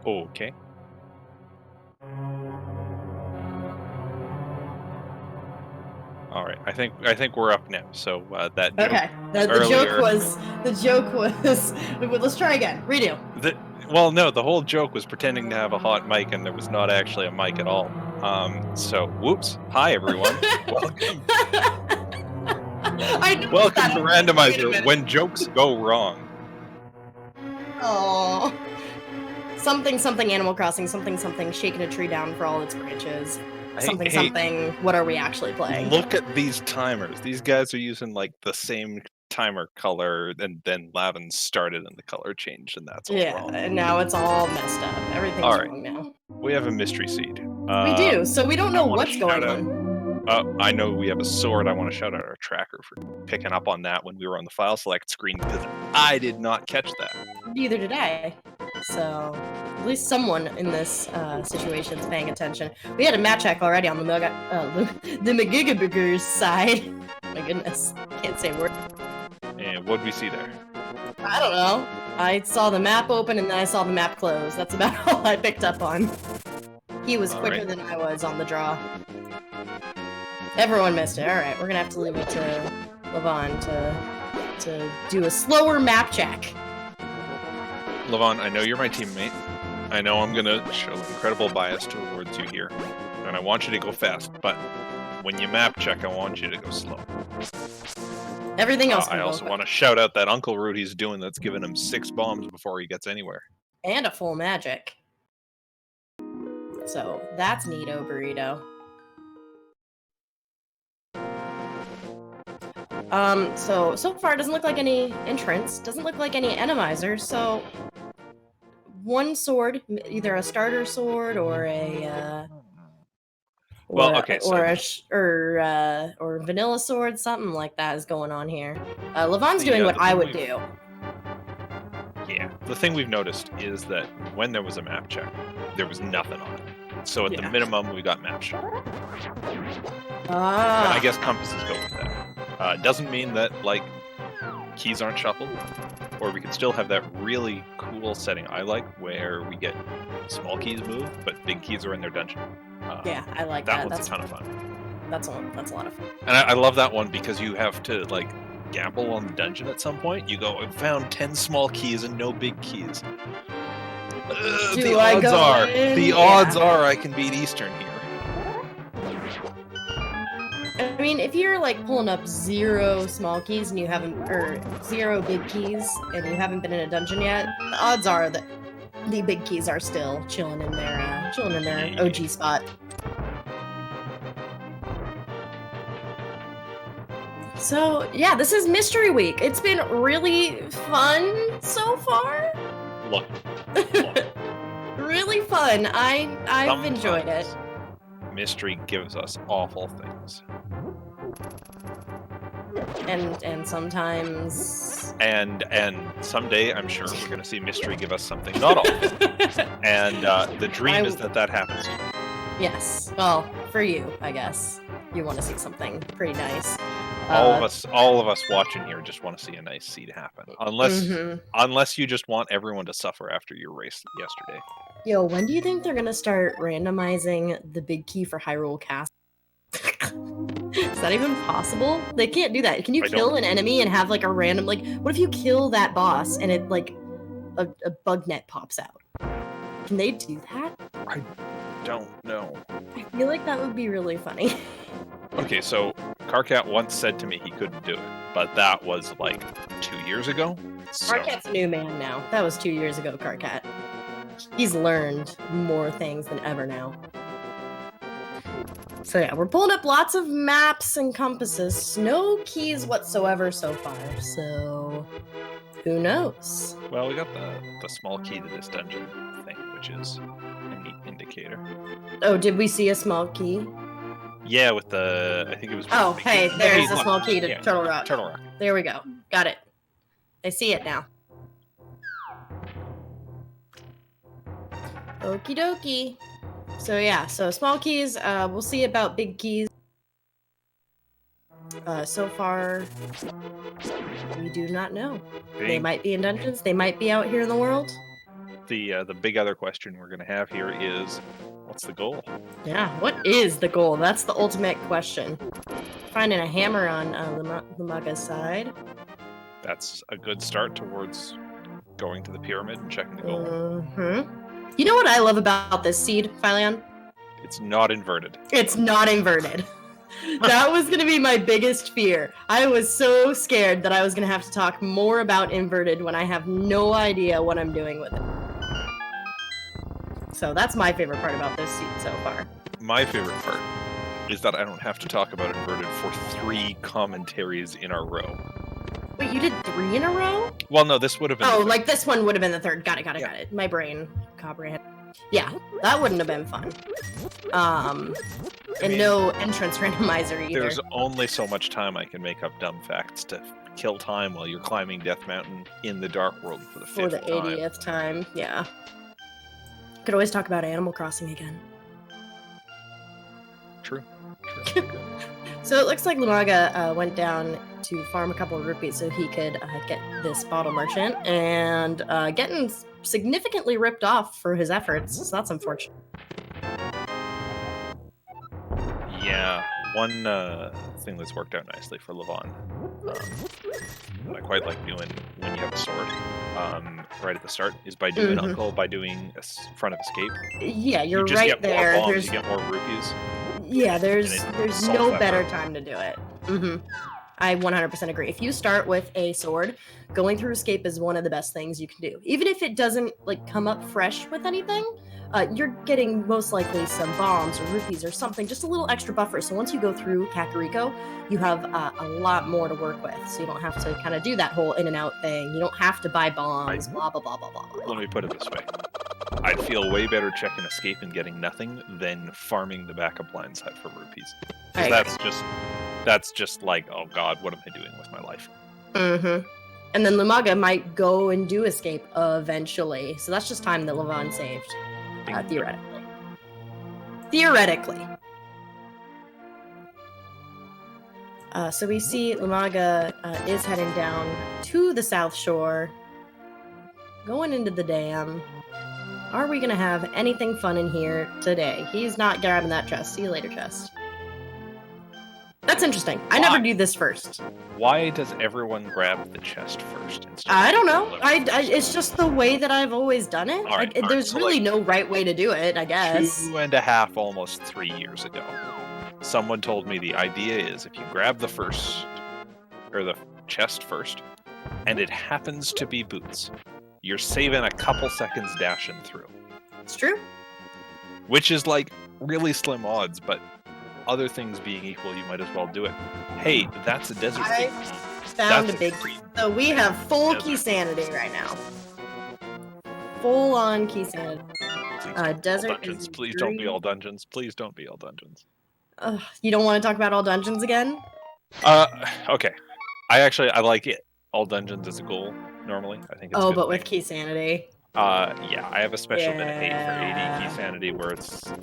Okay. All right. I think we're up now. So that joke Okay. The earlier. The joke was. Let's try again. Redo. Well, no, the whole joke was pretending to have a hot mic, and there was not actually a mic at all. So, whoops. Hi, everyone. Welcome. I know Welcome that. to Wait a Randomizer, minute. when jokes go wrong. Oh. Something Animal Crossing, something shaking a tree down for all its branches. Something, what are we actually playing? Look at these timers. These guys are using like the same timer color, and then Lavin started and the color changed, and that's all wrong. And now it's all messed up. Everything's All right. wrong now. We have a mystery seed. We do, so we don't know what's going on. I know we have a sword. I want to shout out our tracker for picking up on that when we were on the file select screen, because I did not catch that. Neither did I. So, at least someone in this situation is paying attention. We had a map check already on the Magigaburger's side. My goodness, can't say a word. And what'd we see there? I don't know. I saw the map open and then I saw the map close. That's about all I picked up on. He was quicker than I was on the draw. Everyone missed it. Alright, we're gonna have to leave it to Levon to do a slower map check. Levon, I know you're my teammate. I know I'm gonna show incredible bias towards you here. And I want you to go fast, but when you map check, I want you to go slow. Everything else I also want to shout out that Uncle Rudy's doing that's giving him 6 bombs before he gets anywhere. And a full magic. So, that's neato, burrito. So far it doesn't look like any entrance, doesn't look like any enemizer, so one sword, either a starter sword or a or vanilla sword, something like that is going on here. Levon's doing what I would do. Yeah, the thing we've noticed is that when there was a map check, there was nothing on it. So at the minimum, we got map check. I guess compasses go with that. Doesn't mean that, like, keys aren't shuffled, or we can still have that really cool setting I like, where we get small keys moved, but big keys are in their dungeon. Yeah, I like that. That one's a ton of fun. That's a lot of fun. And I love that one because you have to, like, gamble on the dungeon at some point. You go, I found 10 small keys and no big keys. The odds are I can beat Eastern here. I mean, if you're like pulling up 0 small keys and you haven't, or 0 big keys and you haven't been in a dungeon yet, the odds are that the big keys are still chilling in their OG spot. So yeah, this is Mystery Week. It's been really fun so far. Look. Really fun. I've enjoyed it. Mystery gives us awful things. And sometimes... And someday, I'm sure, we're going to see Mystery give us something not awful. And the dream is that happens. Yes. Well, for you, I guess. You want to see something pretty nice. All of us watching here just want to see a nice seed happen. Unless you just want everyone to suffer after your race yesterday. Yo, when do you think they're gonna start randomizing the big key for Hyrule Castle? Is that even possible? They can't do that. Can you kill an enemy and have like a random what if you kill that boss and it like a bug net pops out? Can they do that? I don't know. I feel like that would be really funny. Okay, so Carcat once said to me he couldn't do it, but that was like 2 years ago. So. Carcat's a new man now. That was 2 years ago, Carcat. He's learned more things than ever now. So yeah, we're pulling up lots of maps and compasses. No keys whatsoever so far, so who knows? Well, we got the small key to this dungeon thing, which is a neat indicator. Oh, did we see a small key? Yeah, with the, I think it was... Oh, hey, there's a small key to Turtle Rock. Turtle Rock. There we go. Got it. I see it now. Okie dokie. So yeah, so small keys, we'll see about big keys. So far, we do not know. They might be in dungeons, they might be out here in the world. The big other question we're going to have here is, what's the goal? Yeah, what is the goal? That's the ultimate question. Finding a hammer on Lumaga's side. That's a good start towards going to the pyramid and checking the goal. Mm-hmm. You know what I love about this seed, Philion? It's not inverted. It's not inverted. That was going to be my biggest fear. I was so scared that I was going to have to talk more about inverted when I have no idea what I'm doing with it. So that's my favorite part about this seed so far. My favorite part is that I don't have to talk about inverted for 3 commentaries in a row. Wait, you did 3 in a row? Well, no, this would have been... Oh, like this one would have been the 3rd. Got it. My brain comprehend. Yeah, that wouldn't have been fun. And no entrance randomizer either. There's only so much time I can make up dumb facts to kill time while you're climbing Death Mountain in the Dark World for the 5th time. For the 80th time, yeah. Could always talk about Animal Crossing again. True. So it looks like Lumaga went down to farm a couple of rupees so he could get this bottle merchant, and getting significantly ripped off for his efforts, so that's unfortunate. Yeah, one thing that's worked out nicely for Levon, that I quite like doing when you have a sword, right at the start, is by doing Uncle, by doing a front of escape. Yeah, you're you right there. More bombs, you get more rupees. Yeah, there's no better time to do it. I 100% agree. If you start with a sword, going through escape is one of the best things you can do. Even if it doesn't come up fresh with anything, you're getting most likely some bombs or rupees or something, just a little extra buffer. So once you go through Kakariko, you have a lot more to work with. So you don't have to kind of do that whole in and out thing. You don't have to buy bombs, blah, blah, blah, blah, blah, blah. Let me put it this way. I'd feel way better checking escape and getting nothing than farming the backup blind side for rupees. That's just like, oh god, what am I doing with my life? And then Lumaga might go and do escape eventually. So that's just time that Levon saved. Theoretically. So we see Lumaga is heading down to the South Shore, going into the dam. Are we going to have anything fun in here today? He's not grabbing that chest. See you later, chest. That's interesting. I never do this first. Why does everyone grab the chest first? I don't know. It's just the way that I've always done it. There's really no right way to do it, I guess. 2.5, almost 3 years ago, someone told me the idea is if you grab the chest first, and it happens to be boots, you're saving a couple seconds dashing through. It's true. Which is like really slim odds, but other things being equal, you might as well do it. Hey, that's a desert key. Found a big key. So we have full key sanity right now. Full on key sanity. Desert dungeons. Please don't be all dungeons. Please don't be all dungeons. You don't want to talk about all dungeons again? Okay. I like it. All dungeons as a goal normally. I think it's but with key sanity. Yeah, I have a special dedicate for 80 key sanity where it's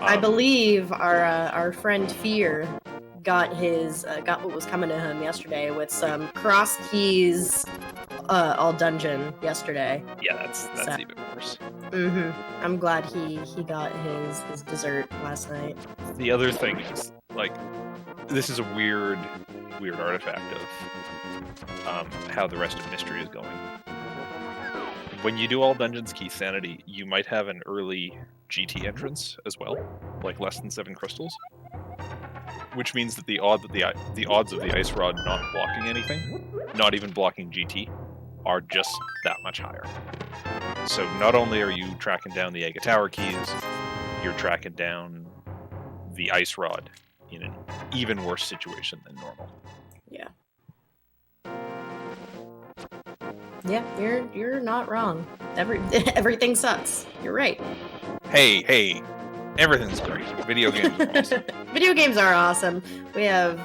I believe our friend Fear got what was coming to him yesterday with some cross keys, all dungeon yesterday. Yeah, that's even worse. I'm glad he got his dessert last night. The other thing is, like, this is a weird artifact of how the rest of Mystery is going. When you do all dungeons key sanity, you might have an early GT entrance as well, like less than 7 crystals, which means that the odds of the ice rod not blocking anything, not even blocking GT, are just that much higher. So not only are you tracking down the Ega Tower keys, you're tracking down the ice rod in an even worse situation than normal. Yeah. Yeah, you're not wrong. Everything sucks. You're right. Hey, everything's great. Video games are awesome. Video games are awesome. We have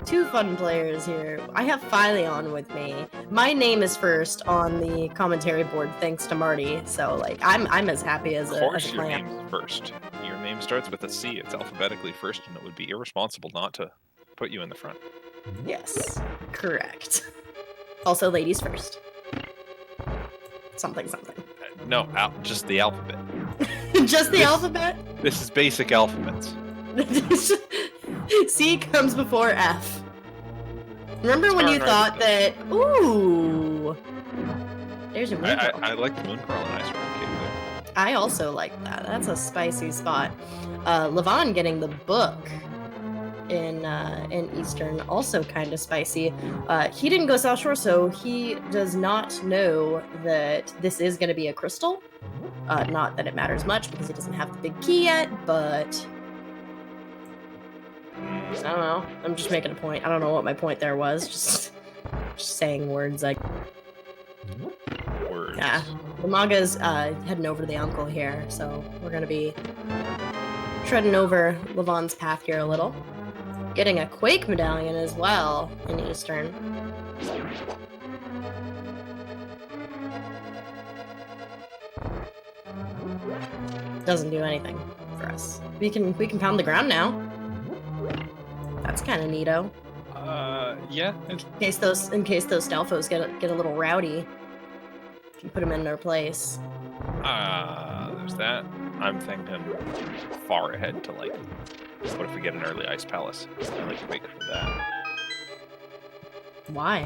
2 fun players here. I have Phyleon with me. My name is first on the commentary board thanks to Marty. So like I'm as happy as a clam. Of course your name's first. Your name starts with a C. It's alphabetically first, and it would be irresponsible not to put you in the front. Yes, correct. Also ladies first. Something. No, just the alphabet. Just the alphabet? This is basic alphabets. C comes before F. Remember when you thought that... Ooh! There's a moon pearl. I like the moon pearl and ice rod kit there. I also like that. That's a spicy spot. Levon getting the book in Eastern, also kind of spicy. He didn't go South Shore, so he does not know that this is going to be a crystal. Not that it matters much because he doesn't have the big key yet, but I don't know. I'm just making a point. I don't know what my point there was. Just saying words like words. Yeah. The manga's heading over to the uncle here, so we're gonna be treading over Levon's path here a little. Getting a Quake medallion as well in Eastern. Doesn't do anything for us. We can pound the ground now. That's kind of neato. Yeah. In case those Stalfos get a little rowdy, you can put them in their place. There's that. I'm thinking far ahead to like, what if we get an early Ice Palace? I like Quake for that. Why?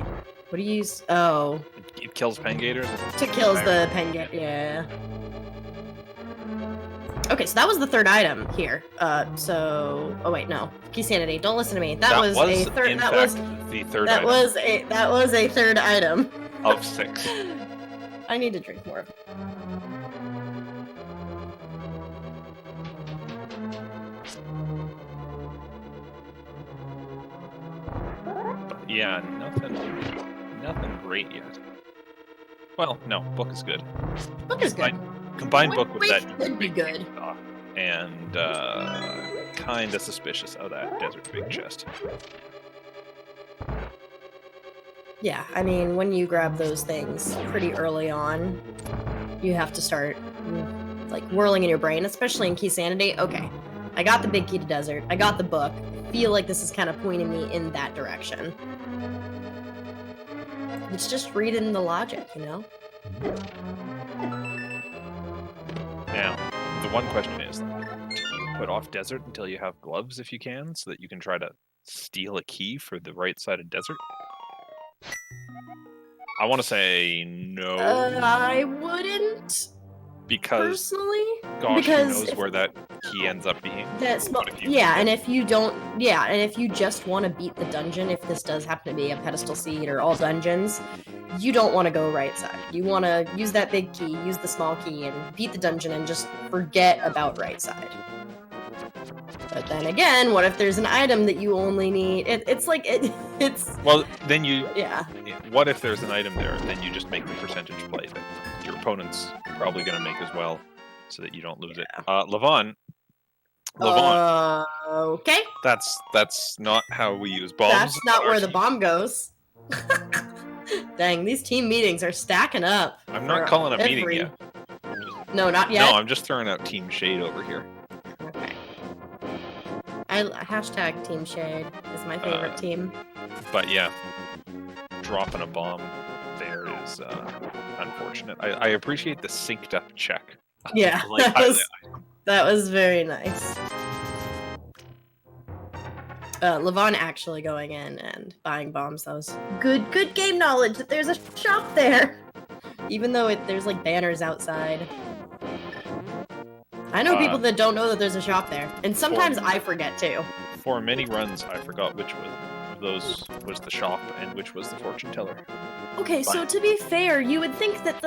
What do you use? Oh. It kills Pengators? It kills the Pengator, yeah. Okay, so that was the third item here. Oh wait, no. Key sanity. Don't listen to me. That was a third. That was the third. That item. was a third item of 6. I need to drink more. Yeah, nothing great yet. Well, no, book is good. Book is good. Combined book with that could be good. And kind of suspicious of that desert big chest. Yeah, I mean, when you grab those things pretty early on, you have to start like whirling in your brain, especially in Key Sanity. Okay, I got the big key to desert. I got the book. I feel like this is kind of pointing me in that direction. It's just reading the logic, you know? Now, the one question is, do you put off desert until you have gloves if you can, so that you can try to steal a key for the right side of desert? I want to say no. I wouldn't. Because, personally, gosh, who knows where that key ends up being. And if you don't, and if you just want to beat the dungeon, if this does happen to be a pedestal seed or all dungeons, you don't want to go right side. You want to use that big key, use the small key, and beat the dungeon and just forget about right side. But then again, what if there's an item that you only need? It's Well, then you... Yeah. What if there's an item there, then you just make the percentage play that your opponent's probably going to make as well, so that you don't lose it. Levon. Okay. That's not how we use bombs. That's not where the bomb goes. Dang, these team meetings are stacking up. I'm not calling a meeting yet. No, not yet. No, I'm just throwing out team shade over here. Okay. hashtag Team Shade is my favorite team. But yeah, dropping a bomb there is unfortunate. I appreciate the synced up check. Yeah, that was very nice. Levon actually going in and buying bombs. That was good game knowledge that there's a shop there. Even though there's like banners outside. I know people that don't know that there's a shop there. And sometimes I forget too. For many runs, I forgot which of those was the shop and which was the fortune teller. Okay, so to be fair, you would think that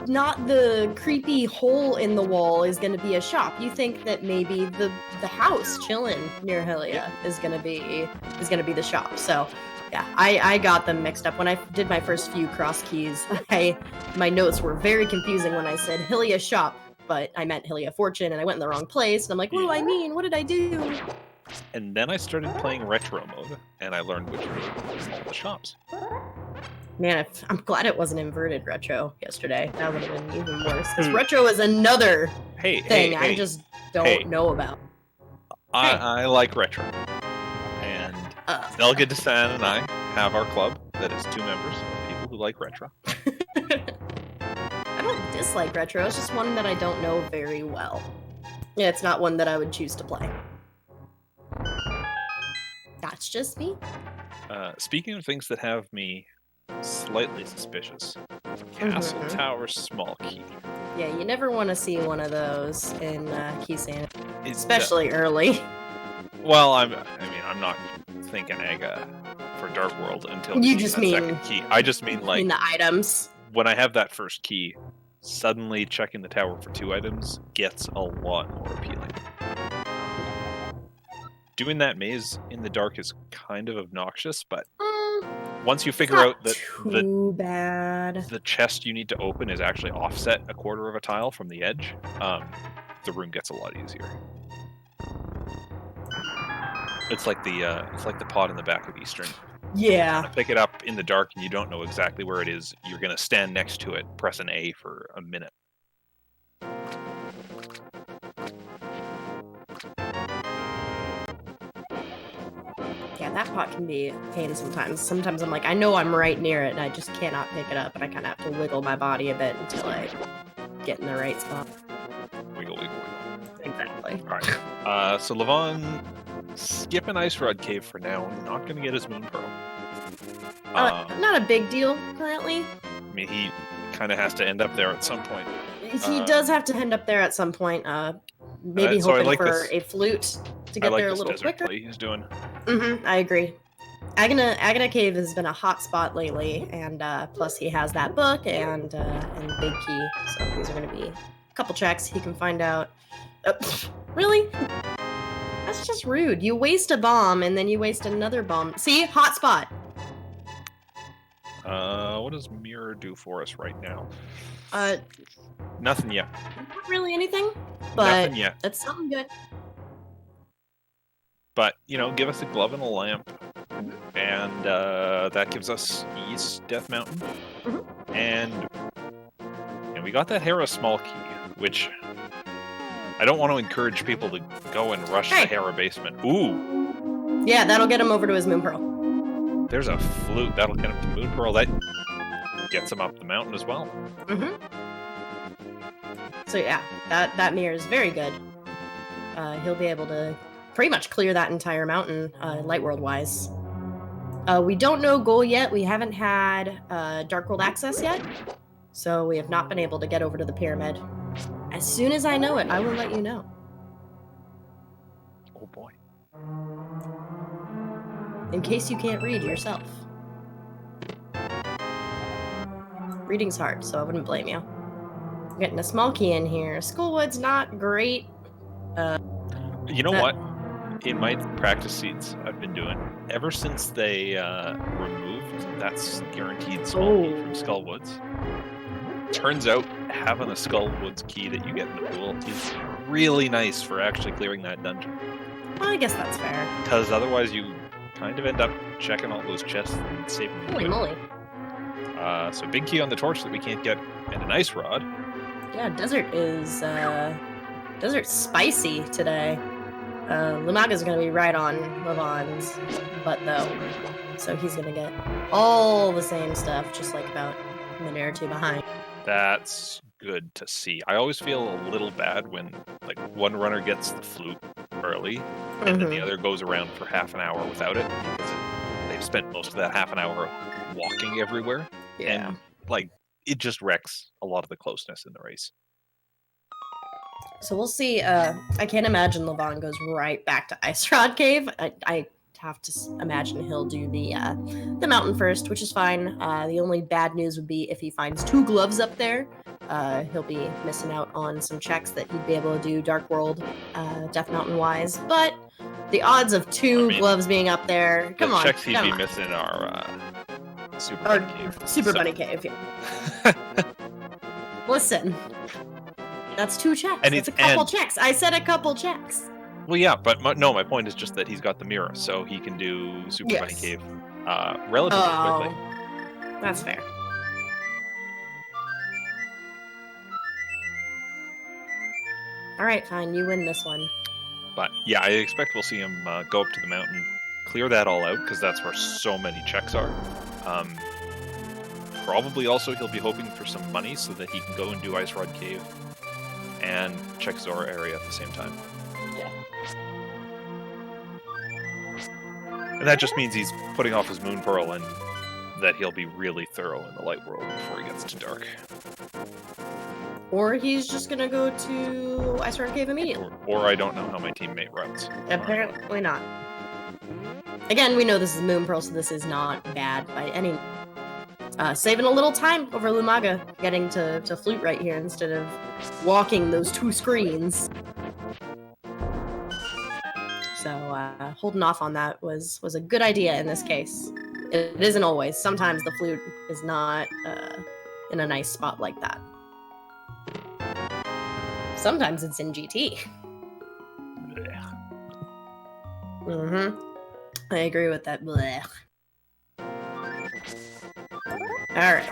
not the creepy hole in the wall is going to be a shop. You think that maybe the house chilling near Hylia is going to be the shop. So, yeah, I got them mixed up when I did my first few cross keys. My notes were very confusing when I said Hylia shop, but I meant Hylia fortune, and I went in the wrong place. And I'm like, what do I mean? What did I do? And then I started playing retro mode, and I learned which were all the shops. Man, I'm glad it wasn't inverted retro yesterday. That would have been even worse. Because retro is another thing I just don't know about. I like retro. And Zelga Desan and I have our club that is 2 members of people who like retro. I don't dislike retro. It's just one that I don't know very well. Yeah, it's not one that I would choose to play. That's just me. Speaking of things that have me slightly suspicious, Castle Tower small key. Yeah, you never want to see one of those in Keysan, especially early. Well, I'm not thinking Aga for Dark World until you just mean second key. I just mean like in the items. When I have that first key, suddenly checking the tower for 2 items gets a lot more appealing. Doing that maze in the dark is kind of obnoxious, but once you figure out that the chest you need to open is actually offset a quarter of a tile from the edge, the room gets a lot easier. It's like the pod in the back of Eastern. Yeah. Pick it up in the dark and you don't know exactly where it is. You're gonna stand next to it, press an A for a minute. Yeah, that pot can be a pain sometimes. Sometimes I'm like, I know I'm right near it and I just cannot pick it up, and I kind of have to wiggle my body a bit until I get in the right spot. Wiggle, wiggle, wiggle. Exactly. Alright. So Levon skipping Ice Rod Cave for now. Not going to get his Moon Pearl. Not a big deal currently. I mean, he kind of has to end up there at some point. He does have to end up there at some point. Maybe hoping for a flute to get there a little quicker. Play he's doing. I agree. Agana Cave has been a hot spot lately, and plus he has that book and Big Key, so these are going to be a couple checks he can find out. Really? That's just rude. You waste a bomb, and then you waste another bomb. See? Hot spot! What does Mirror do for us right now? Nothing yet. Not really anything, but nothing yet. That's something good. But, give us a glove and a lamp, and that gives us East Death Mountain. And we got that Hera small key, which I don't want to encourage people to go and rush the Hera basement. Ooh! Yeah, that'll get him over to his Moon Pearl. There's a flute. That'll get him to Moon Pearl. That gets him up the mountain as well. So yeah, that mirror is very good. He'll be able to pretty much clear that entire mountain, Light World wise. We don't know goal yet. We haven't had Dark World access yet, so we have not been able to get over to the pyramid. As soon as I know it, I will let you know. Oh boy. In case you can't read yourself. Reading's hard, so I wouldn't blame you. I'm getting a small key in here. Skullwood's not great. You know what? In my practice seeds I've been doing, ever since they removed that's guaranteed small key from Skullwoods, turns out having a Skullwoods key that you get in the pool is really nice for actually clearing that dungeon. Well, I guess that's fair. Because otherwise you kind of end up checking all those chests and saving them. Holy moly. So big key on the torch that we can't get, and an ice rod. Yeah, Desert is Desert's spicy today. Lumaga's gonna be right on Levon's butt though, so he's gonna get all the same stuff, just like about a minute or two behind. That's good to see. I always feel a little bad when like one runner gets the flute early and then the other goes around for half an hour without it because they've spent most of that half an hour walking everywhere. Yeah. And like it just wrecks a lot of the closeness in the race. So we'll see. I can't imagine Levon goes right back to Ice Rod Cave. I have to imagine he'll do the mountain first, which is fine. The only bad news would be if he finds 2 gloves up there. He'll be missing out on some checks that he'd be able to do Dark World, Death Mountain wise. But the odds of 2 gloves being up there, come on. The checks he'd be missing are Super Bunny Cave. Super Bunny Cave, yeah. Listen. That's 2 checks. It's a couple checks. I said a couple checks. Well, yeah, but my point is just that he's got the mirror, so he can do Super Bunny Cave relatively quickly. That's fair. All right, fine. You win this one. But yeah, I expect we'll see him go up to the mountain, clear that all out, because that's where so many checks are. Probably also he'll be hoping for some money so that he can go and do Ice Rod Cave and check Zora area at the same time. Yeah. And that just means he's putting off his Moon Pearl and that he'll be really thorough in the Light World before he gets to Dark. Or he's just gonna go to Ice Rod Cave immediately. Or I don't know how my teammate runs. Apparently not. Again, we know this is Moon Pearl, so this is not bad by any... saving a little time over Lumaga, getting to flute right here instead of walking those 2 screens. So holding off on that was a good idea in this case. It isn't always. Sometimes the flute is not in a nice spot like that. Sometimes it's in GT. I agree with that. Blech. Alright.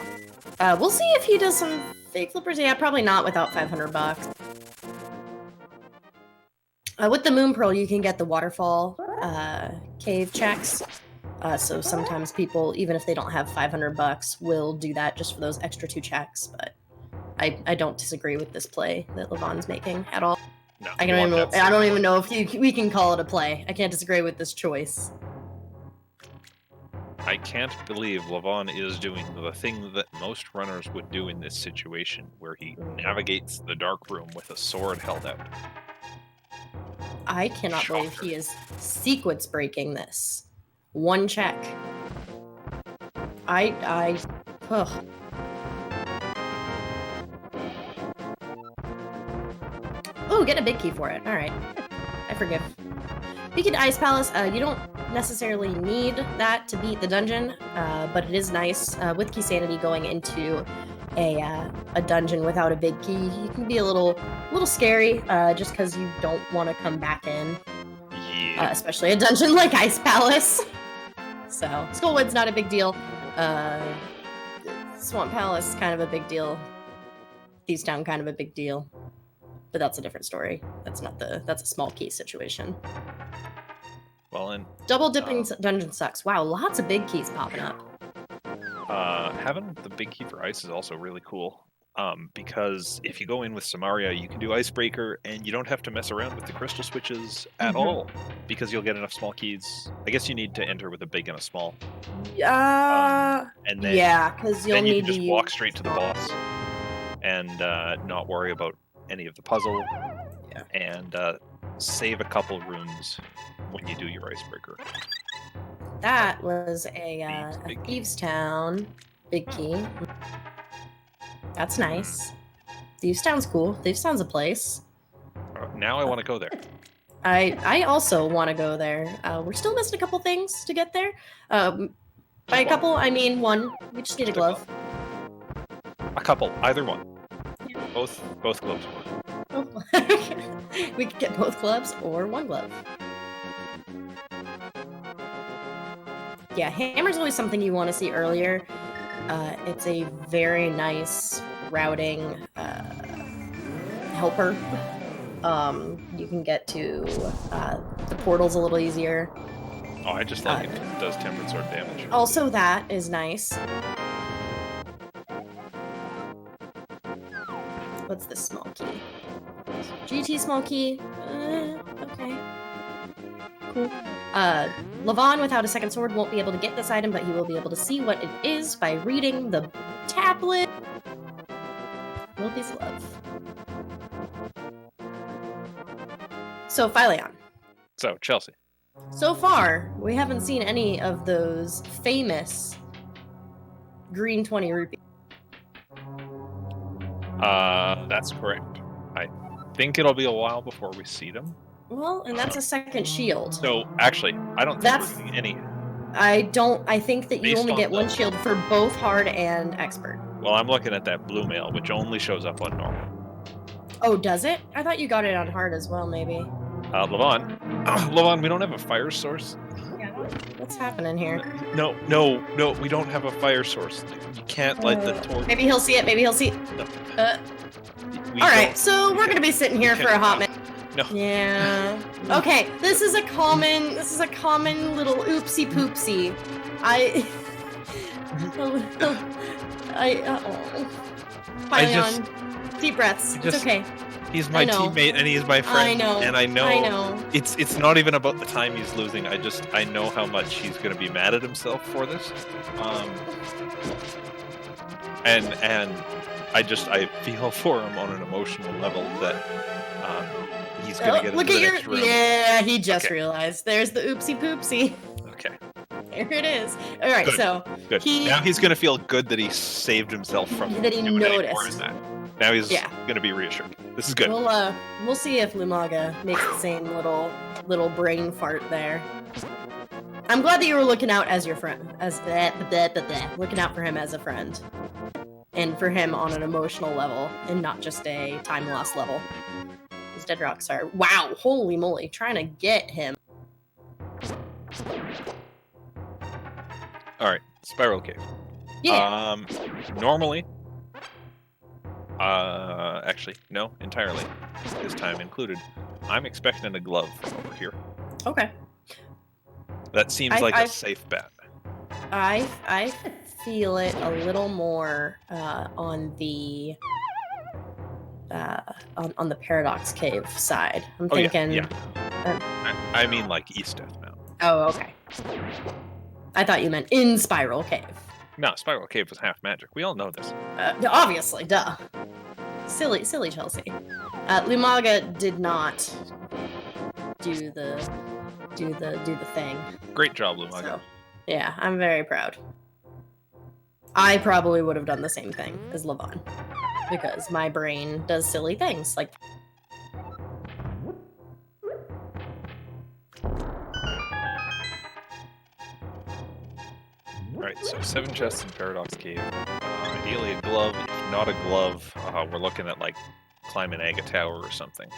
We'll see if he does some fake flippers. Yeah, probably not without $500. With the Moon Pearl, you can get the waterfall cave checks. So sometimes people, even if they don't have $500, will do that just for those extra 2 checks. But I don't disagree with this play that Levon's making at all. No, I don't even know if we can call it a play. I can't disagree with this choice. I can't believe Levon is doing the thing that most runners would do in this situation, where he navigates the dark room with a sword held out. I cannot believe he is sequence breaking this. 1 check. Ugh. Oh, get a big key for it. All right. I forgive. Beacon Ice Palace, you don't necessarily need that to beat the dungeon, but it is nice. With Key Sanity going into a dungeon without a big key, you can be a little scary, just because you don't want to come back in. Yeah. Especially a dungeon like Ice Palace. So, Skullwood's not a big deal. Swamp Palace, kind of a big deal. Thieves Town, kind of a big deal. But that's a different story. That's a small key situation. Well, and double dipping dungeon sucks. Wow, lots of big keys popping up. Having the big key for ice is also really cool. Because if you go in with Samaria, you can do Icebreaker, and you don't have to mess around with the crystal switches at all, because you'll get enough small keys. I guess you need to enter with a big and a small. And then, yeah, because you'll need to just walk straight to the boss and not worry about any of the puzzle. Yeah. And save a couple rooms when you do your Icebreaker. That was a Thieves Town big key. That's nice. Thieves Town's cool. Thieves Town's a place. Now I want to go there. I also want to go there. We're still missing a couple things to get there. By a couple, I mean 1. We just need a glove. A couple, either one. Yeah. Both gloves work. We could get both gloves or 1 glove. Yeah, hammer's always something you want to see earlier. It's a very nice routing helper. You can get to the portals a little easier. Oh, I just like it does tempered sword damage. Also, that is nice. What's this small key? GT small key. Okay. Cool. Levon without a second sword won't be able to get this item, but he will be able to see what it is by reading the tablet. Wilby's love. So, Phileon. So, Chelsea. So far, we haven't seen any of those famous green 20 rupees. That's correct. I think it'll be a while before we see them. Well, and that's a second shield. So, actually, I don't think we're getting any. I think that you Based only on get one the- shield for both hard and expert. Well, I'm looking at that blue mail, which only shows up on normal. Oh, does it? I thought you got it on hard as well, maybe. Levon, we don't have a fire source. Yeah, what's happening here? No, we don't have a fire source. You can't light the torch. Maybe he'll see it, maybe he'll see it. No. Alright, so we're gonna be sitting here for a hot minute. No. Yeah. Okay, this is a common little oopsie poopsie. Deep breaths. It's okay. He's my teammate and he's my friend. I know. And I know. It's not even about the time he's losing. I know how much he's going to be mad at himself for this. And I feel for him on an emotional level that he's going to get into the next room. Yeah, he just realized. There's the oopsie poopsie. Okay. There it is. All right, good. so good. Now he's going to feel good that he saved himself from that he doing any more noticed. in that. Now he's going to be reassured. This is good. We'll see if Lumaga makes the same little brain fart there. I'm glad that you were looking out as your friend, looking out for him as a friend, and for him on an emotional level, and not just a time loss level. These dead rocks are holy moly, trying to get him. All right, Spiral Cave. Yeah. Normally. Actually, no, entirely. This time included. I'm expecting a glove from over here. Okay. That seems like a safe bet. I feel it a little more on the Paradox Cave side. I'm thinking. Yeah. I mean, like East Death Mountain. Oh, okay. I thought you meant in Spiral Cave. No, Spiral Cave was half magic. We all know this. Obviously, duh. Silly Chelsea. Lumaga did not do the thing. Great job, Lumaga. So, yeah, I'm very proud. I probably would have done the same thing as Levon, because my brain does silly things like. Alright, so 7 chests in Paradox Cave. Ideally a glove. If not a glove, we're looking at like climbing Aga Tower or something.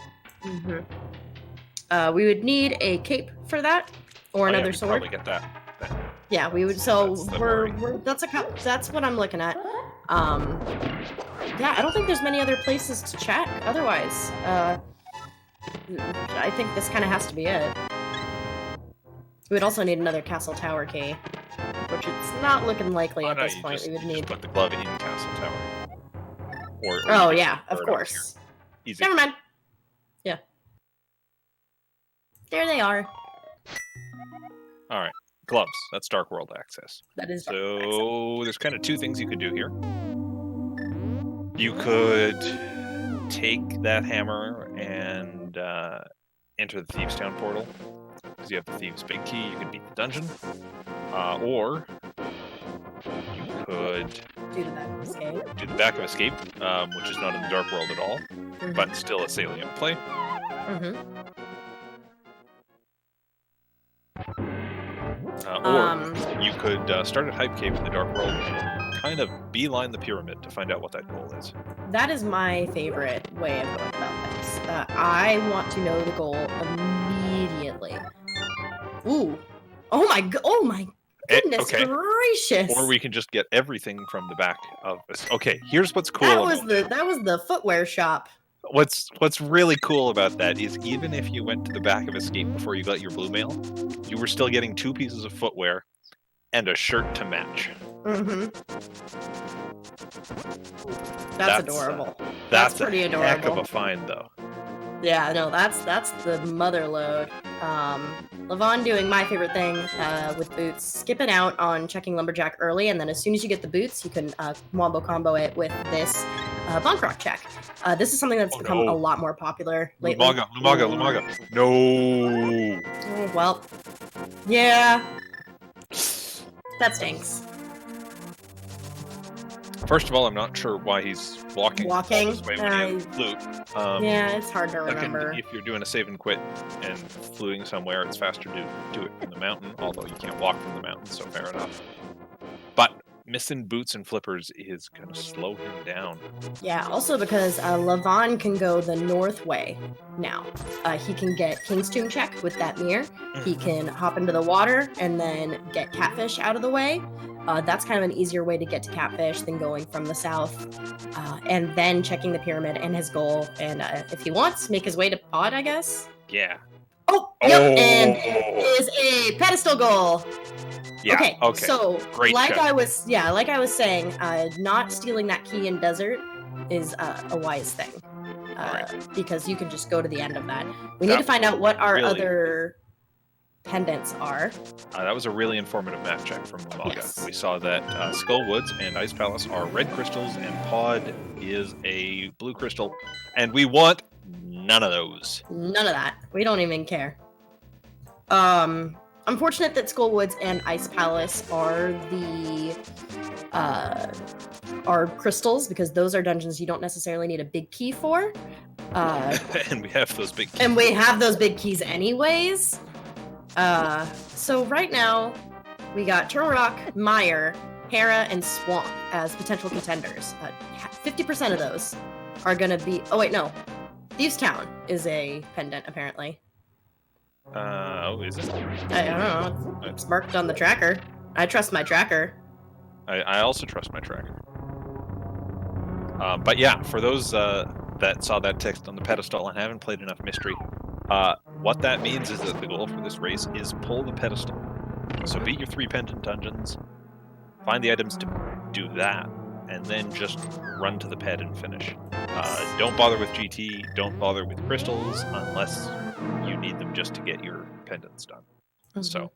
Mm-hmm. We would need a cape for that, or another sword. Probably get that. Yeah, we would. So that's that's what I'm looking at. Yeah, I don't think there's many other places to check. Otherwise, I think this kind of has to be it. We would also need another castle tower key, which it's not looking likely at this point. We would need. Put the glove in Castle Tower. Oh yeah, of course. Easy. Never mind. Yeah. There they are. All right, gloves. That's Dark World access. That is. So there's kind of 2 things you could do here. You could take that hammer and enter the Thieves' Town portal. Because you have the Thieves' Big Key, you can beat the dungeon. Or you could do the back of escape. Do the back of escape, which is not in the Dark World at all, but still a salient play. Or you could start at Hype Cave in the Dark World and kind of beeline the pyramid to find out what that goal is. That is my favorite way of going about things. I want to know the goal immediately. Ooh. Oh my goodness gracious. Or we can just get everything from the back of this. Okay, here's what's cool. That was the footwear shop. What's really cool about that is even if you went to the back of Escape before you got your blue mail, you were still getting 2 pieces of footwear and a shirt to match. Mm-hmm. That's adorable. That's pretty adorable. Heck of a find, though. Yeah, no, that's the mother load. Levon doing my favorite thing with boots, skipping out on checking Lumberjack early, and then as soon as you get the boots, you can wombo combo it with this Bonk Rock check. This is something that's become a lot more popular lately. Lumaga. No. Oh, well, yeah. That stinks. First of all, I'm not sure why he's walking all this way when he has flute. Yeah, it's hard to remember. If you're doing a save and quit and fluting somewhere, it's faster to do it from the mountain, although you can't walk from the mountain, so fair enough. But missing boots and flippers is going to slow him down. Yeah, also because Levon can go the north way now. He can get King's Tomb check with that mirror. He can hop into the water and then get Catfish out of the way. That's kind of an easier way to get to Catfish than going from the south. And then checking the pyramid and his goal. And if he wants, make his way to Pod, I guess. Yeah. Oh, yep, and it is a pedestal goal. Yeah. Okay. So, great like check. I was saying, not stealing that key in desert is a wise thing, because you can just go to the end of that. We need to find out what our other pendants are. That was a really informative map check from Lumaga. Yes. We saw that Skull Woods and Ice Palace are red crystals, and Pod is a blue crystal, and we want none of those. None of that. We don't even care. Unfortunate that Skull Woods and Ice Palace are are crystals, because those are dungeons you don't necessarily need a big key for. And we have those big keys. And we have those big keys anyways. So right now, we got Turtle Rock, Mire, Hera, and Swamp as potential contenders. 50% of those are gonna be... Oh wait, no. Thieves Town is a pendant, apparently. Is it? I don't know. It's marked on the tracker. I trust my tracker. I also trust my tracker. But yeah, for those that saw that text on the pedestal and haven't played enough Mystery, what that means is that the goal for this race is pull the pedestal. So beat your 3 pendant dungeons, find the items to do that, and then just run to the ped and finish. Don't bother with GT, don't bother with crystals, unless you need them just to get your pendants done. Mm-hmm. So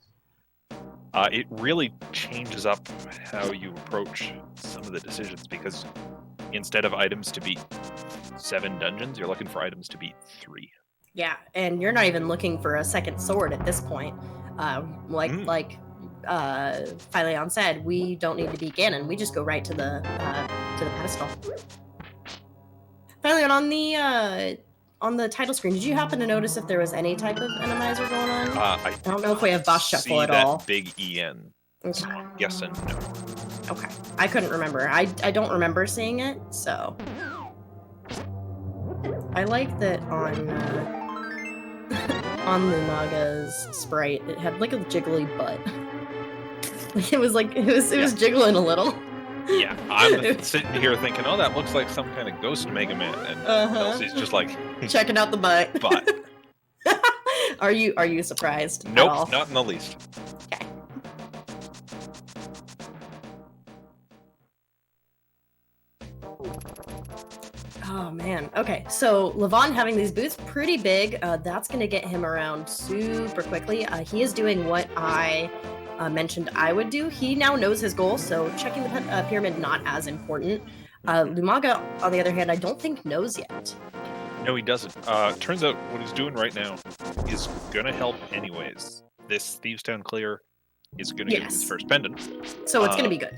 it really changes up how you approach some of the decisions, because instead of items to beat 7 dungeons, you're looking for items to beat 3. Yeah, and you're not even looking for a second sword at this point. Like Phileon said, we don't need to beat Ganon. We just go right to the pedestal. Phileon, on the title screen, did you happen to notice if there was any type of enemizer going on? I don't know if we have boss shuffle at all. Big EN. Okay. So yes and no. Okay, I couldn't remember. I don't remember seeing it, so I like that on on Lumaga's sprite, it had like a jiggly butt. It was jiggling a little. Yeah, I'm sitting here thinking, oh, that looks like some kind of ghost Mega Man, and Elsie's just like checking out the butt. Butt. Are you surprised? Nope, at all? Not in the least. Okay. Oh man. Okay, so Levon having these boots, pretty big. That's gonna get him around super quickly. He is doing what I mentioned I would do. He now knows his goal, so checking the pyramid not as important. Lumaga, on the other hand, I don't think knows yet. No, he doesn't. Turns out what he's doing right now is gonna help anyways. This Thieves Town clear is gonna give him his first pendant. So it's gonna be good.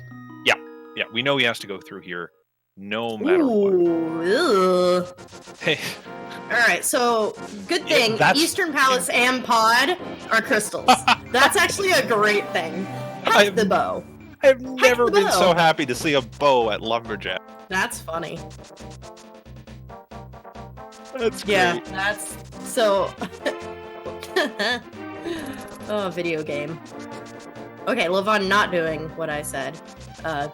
Yeah, we know he has to go through here no matter what. Hey. Alright, so good thing Eastern Palace and Pod are crystals. That's actually a great thing. Heck the bow. I've never been so happy to see a bow at Lumberjack. That's funny. That's great. Yeah, that's so... Oh, video game. Okay, Levon not doing what I said.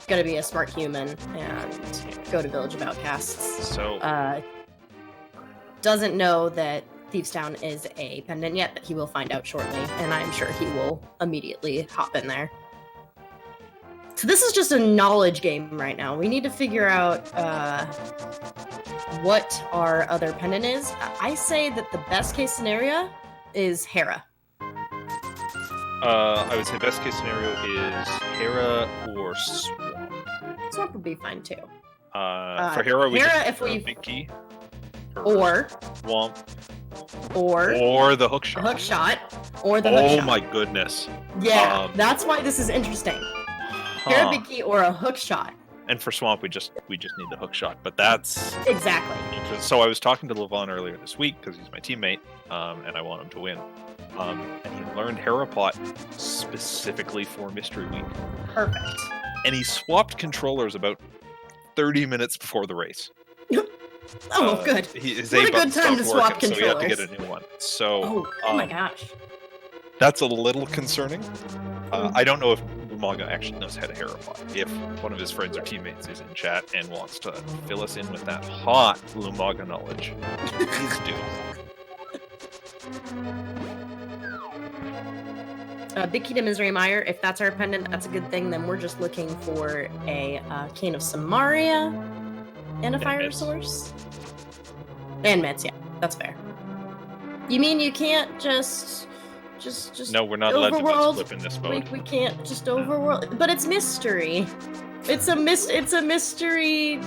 Gonna be a smart human and go to Village of Outcasts. So, doesn't know that Thieves Town is a pendant yet, but he will find out shortly, and I'm sure he will immediately hop in there. So this is just a knowledge game right now. We need to figure out what our other pendant is. I say that the best case scenario is Hera. I would say best case scenario is Hera or Swamp. Swamp would be fine too. For Hera, we if we big key. Or Swamp. Or the hook shot. Hook shot. Or the hook shot. Oh my goodness. Yeah, that's why this is interesting. Hera big key or a hook shot. And for Swamp, we just need the hook shot, but that's exactly. So I was talking to Levon earlier this week because he's my teammate, and I want him to win. And he learned Hera Plot specifically for Mystery Week. Perfect. And he swapped controllers about 30 minutes before the race. Oh, good. His what a good time to swap controllers. So he had to get a new one. So, oh my gosh. That's a little concerning. I don't know if Lumaga actually knows how to Hera Plot. If one of his friends or teammates is in chat and wants to fill us in with that hot Lumaga knowledge, please do. Big Key to Misery Mire, if that's our pendant, that's a good thing. Then we're just looking for a Cane of Samaria and a fire source. And Mitts, yeah, that's fair. You mean you can't just No, we're not allowed to just flip in this mode. We can't just overworld, but it's mystery. It's a mystery.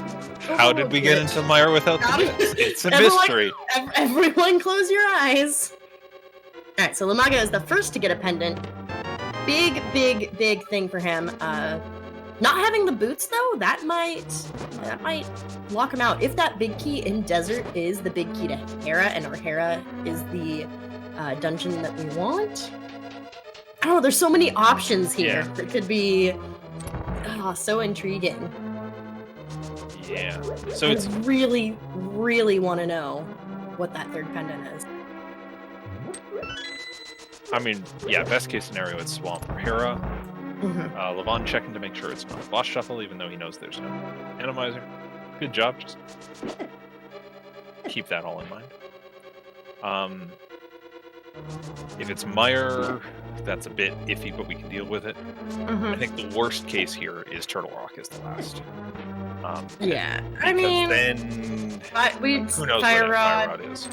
How did we get into Mire without the bits? It's a mystery. Everyone close your eyes. All right, so Lumaga is the first to get a pendant. Big thing for him. Not having the boots though, that might lock him out. If that big key in desert is the big key to Hera, and our Hera is the dungeon that we want. Oh, there's so many options here. Yeah. It could be so intriguing. Yeah. So it's really want to know what that third pendant is. I mean, yeah, best case scenario it's Swamp or Hera. Levon checking to make sure it's not a boss shuffle, even though he knows there's no Animizer. Good job, just keep that all in mind. If it's Mire, that's a bit iffy, but we can deal with it. I think the worst case here is Turtle Rock is the last. Yeah, I mean, then who knows Fire what Rod. Fire Rod is.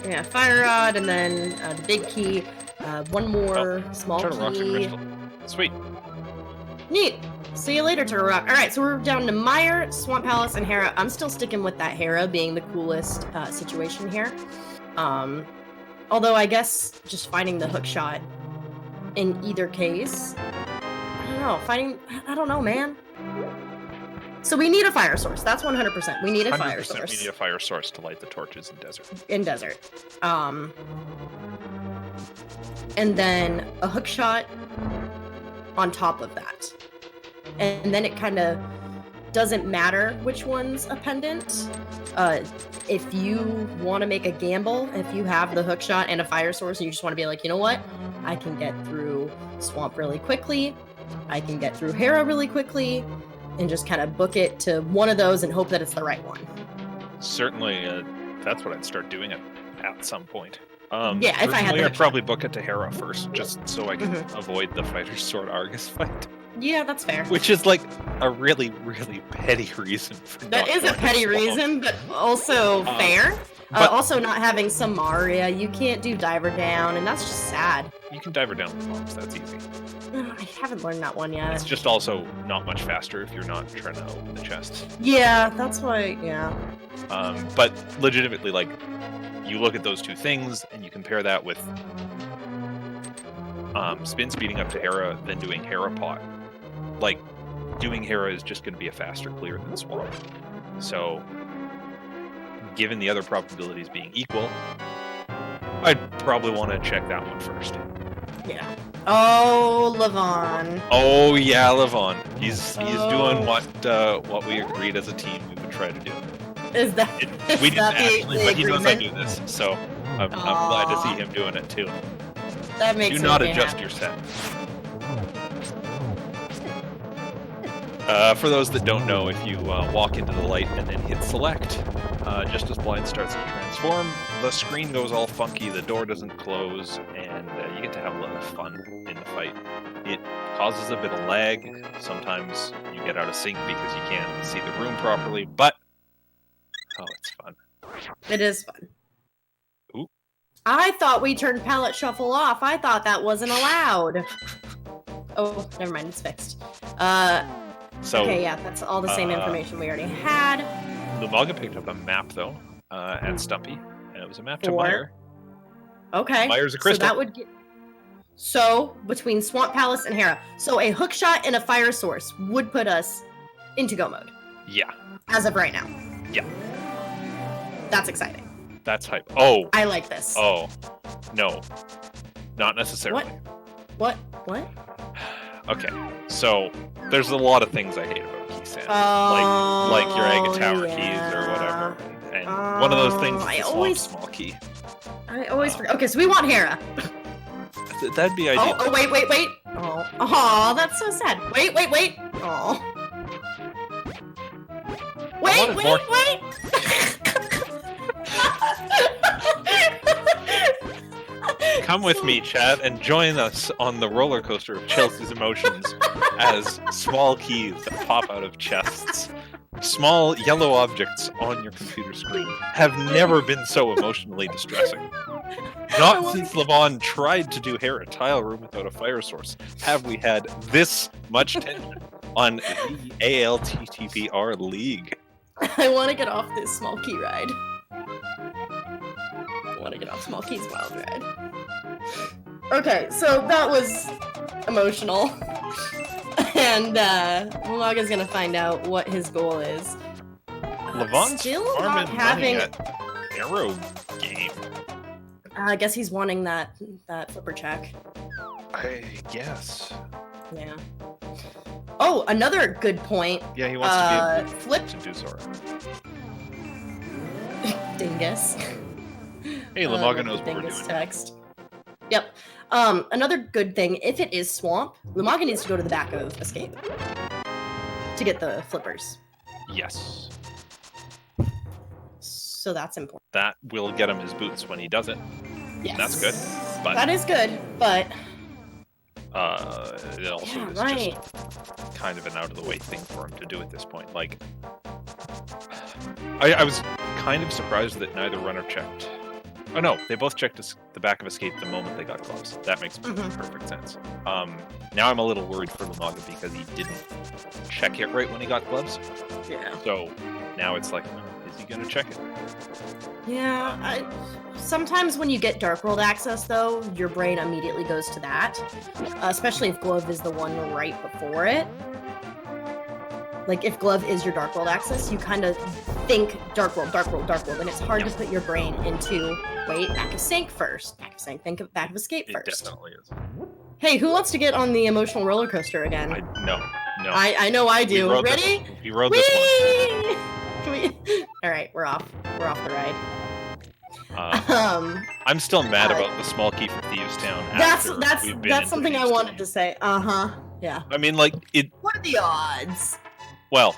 Yeah, Fire Rod, and then the big key. One more small Turtle Rock's a key. crystal. Sweet. Neat. See you later, Turtle Rock. All right, so we're down to Mire, Swamp Palace, and Hera. I'm still sticking with that Hera being the coolest situation here. Although I guess just finding the hook shot in either case, I don't know, man. So we need a fire source. That's 100%. We need a fire source. We need a fire source to light the torches in desert. In desert. And then a hook shot on top of that. And then it kind of doesn't matter which one's a pendant. If you want to make a gamble, if you have the hook shot and a fire source and you just want to be like, you know what? I can get through Swamp really quickly. I can get through Hera really quickly. And just kind of book it to one of those and hope that it's the right one. Certainly, that's what I'd start doing at some point. Yeah, if I had I'd probably book it to Hera first, just so I can avoid the Fighter's Sword Argus fight. Yeah, that's fair. Which is like a really petty reason for that is a petty reason, but also fair. But also not having Samaria, you can't do Diver Down, and that's just sad. You can Diver Down with bombs, that's easy. I haven't learned that one yet. It's just also not much faster if you're not trying to open the chest. Yeah, that's why, yeah. But legitimately, like, you look at those two things, and you compare that with spin speeding up to Hera, then doing Hera Pot. Like, doing Hera is just going to be a faster clear than Swamp. So, given the other probabilities being equal, I'd probably want to check that one first. Yeah. Oh, Levon. Oh yeah, Levon. He's doing what we agreed as a team we would try to do. Is that we didn't actually, but he knows I do this, so I'm glad to see him doing it too. That makes do not adjust your set. For those that don't know, if you walk into the light and then hit select, Just as Blind starts to transform, the screen goes all funky, the door doesn't close, and you get to have a little fun in the fight. It causes a bit of lag. Sometimes you get out of sync because you can't see the room properly, but it's fun. It is fun. Ooh. I thought we turned palette shuffle off. I thought that wasn't allowed. Oh, never mind. It's fixed. Okay, yeah, that's all the same information we already had. Lumaga picked up a map, though, at Stumpy, and it was a map to Mire. Okay. Mire's a crystal. So that would get... So, between Swamp Palace and Hera. So, a hookshot and a fire source would put us into go mode. Yeah. As of right now. Yeah. That's exciting. That's hype. Oh. I like this. Oh. No. Not necessarily. What? Okay. So, there's a lot of things I hate about key stand. Like your Aga Tower keys or whatever. And one of those things is the small key. I always forget. Okay, so we want Hera. That'd be ideal. Oh, wait. Oh, that's so sad. Wait. Oh. Wait. Come with me, chat, and join us on the roller coaster of Chelsea's emotions as small keys that pop out of chests. Small yellow objects on your computer screen have never been so emotionally distressing. Not since Levon tried to do Hera Tile Room without a fire source have we had this much tension on the ALTTPR League. I want to get off this small key ride. I want to get off Small Key's wild ride. Okay, so that was emotional. And Lumaga's gonna find out what his goal is. Levon's still not having that arrow game. I guess he's wanting that flipper check. I guess. Yeah. Oh, another good point. Yeah, he wants to be flip to do Zora. Dingus. Hey, Lumaga knows what we're Dingus doing. Text. Yep. Another good thing, if it is Swamp, Lumaga needs to go to the back of Escape to get the flippers. Yes. So that's important. That will get him his boots when he does it. Yes. That's good. But that is good, but it also is just kind of an out of the way thing for him to do at this point. Like, I was kind of surprised that neither runner checked. Oh no, they both checked the back of Escape the moment they got gloves. That makes perfect sense. Now I'm a little worried for Lumaga because he didn't check it right when he got gloves. Yeah. So now it's like, is he gonna check it? Yeah. Sometimes when you get Dark World access, though, your brain immediately goes to that. Especially if Glove is the one right before it. Like, if Glove is your Dark World access, you kind of think Dark World, and it's hard to put your brain into, wait, back of Sync first. Back of Sync, think of back of Escape first. It definitely is. Hey, who wants to get on the emotional roller coaster again? No. I know I do. Ready? We rode this one. All right, we're off. We're off the ride. I'm still mad about the small key for Thieves Town. That's something I wanted to say. Yeah. I mean, like, What are the odds? Well,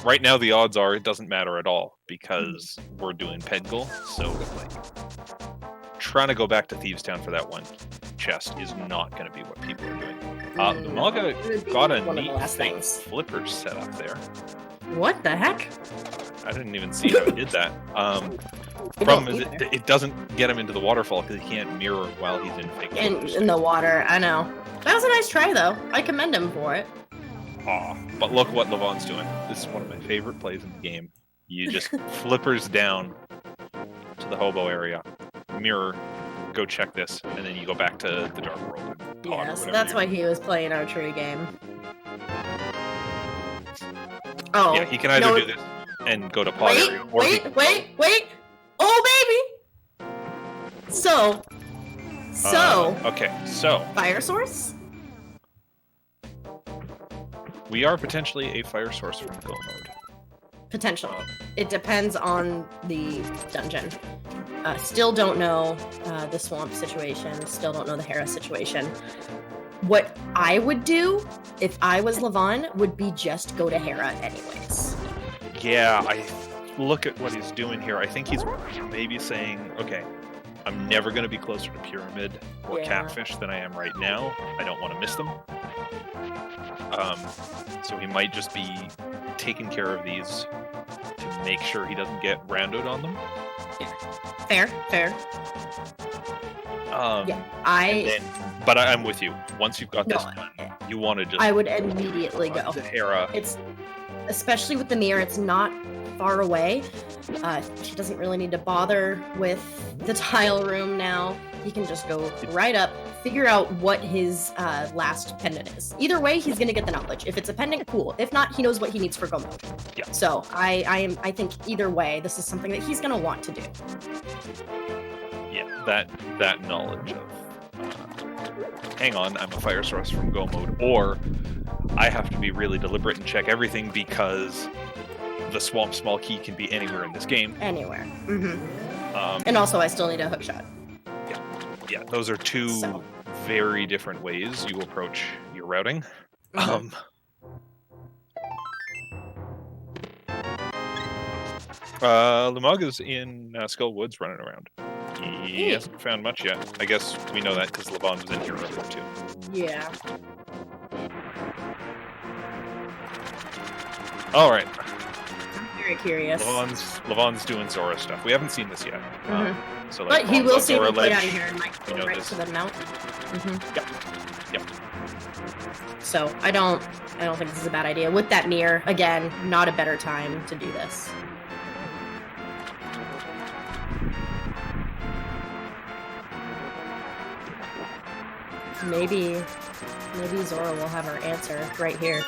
right now the odds are it doesn't matter at all because we're doing Pedgal. So, like, trying to go back to Thieves Town for that one chest is not going to be what people are doing. Lumaga got a neat thing flipper set up there. What the heck? I didn't even see how he did that. Problem is, it doesn't get him into the waterfall because he can't mirror while he's in fake in the water. I know. That was a nice try, though. I commend him for it. But look what Levon's doing. This is one of my favorite plays in the game. You just flippers down to the hobo area, mirror, go check this, and then you go back to the Dark World. Yeah, so that's why he was playing archery game. Oh. Yeah, he can either do this and go to pot area, or wait! Oh, baby! So. Okay, so. Fire source? We are potentially a fire source from go mode. Potentially. It depends on the dungeon. Still don't know the swamp situation. Still don't know the Hera situation. What I would do, if I was Levon, would be just go to Hera anyways. Yeah, look at what he's doing here, I think he's maybe saying, okay, I'm never going to be closer to Pyramid or Catfish than I am right now. I don't want to miss them. So he might just be taking care of these to make sure he doesn't get randoed on them. Fair. But I'm with you. Once you've got this done, you want to just... I would immediately go. Hera. It's, especially with the mirror, it's not far away. She doesn't really need to bother with the tile room now. He can just go right up, figure out what his last pendant is. Either way, he's going to get the knowledge. If it's a pendant, cool. If not, he knows what he needs for Go Mode. Yeah. So I think either way, this is something that he's going to want to do. Yeah, that knowledge of, hang on, I'm a fire source from Go Mode, or I have to be really deliberate and check everything because the Swamp Small Key can be anywhere in this game. Anywhere. And also, I still need a hook shot. Yeah, those are two very different ways you approach your routing. Lumaga's in Skull Woods running around. He hasn't found much yet. I guess we know that because Levon was in here earlier too. Yeah. All right. I'm very curious. Levon's doing Zora stuff. We haven't seen this yet. So like, but he will see Zora him out of here and might go right this. to the mount. Yep. So I don't think this is a bad idea. With that mirror, again, not a better time to do this. Maybe Zora will have her answer right here.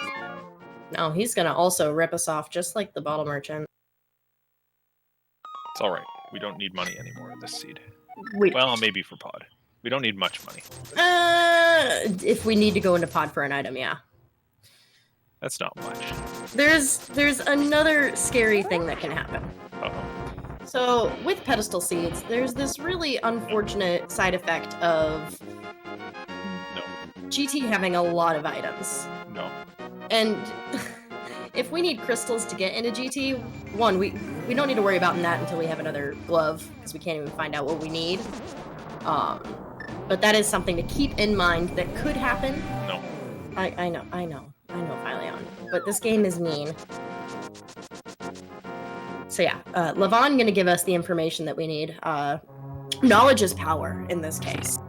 No, he's gonna also rip us off just like the bottle merchant. It's all right. We don't need money anymore in this seed. Well, maybe for pod. We don't need much money. If we need to go into pod for an item, yeah. That's not much. There's another scary thing that can happen. So with pedestal seeds, there's this really unfortunate side effect of GT having a lot of items. No. And if we need crystals to get into GT, one, we don't need to worry about that until we have another glove, because we can't even find out what we need. But that is something to keep in mind that could happen. No. I know, Phyllion. But this game is mean. So yeah, Levon gonna give us the information that we need. Knowledge is power in this case.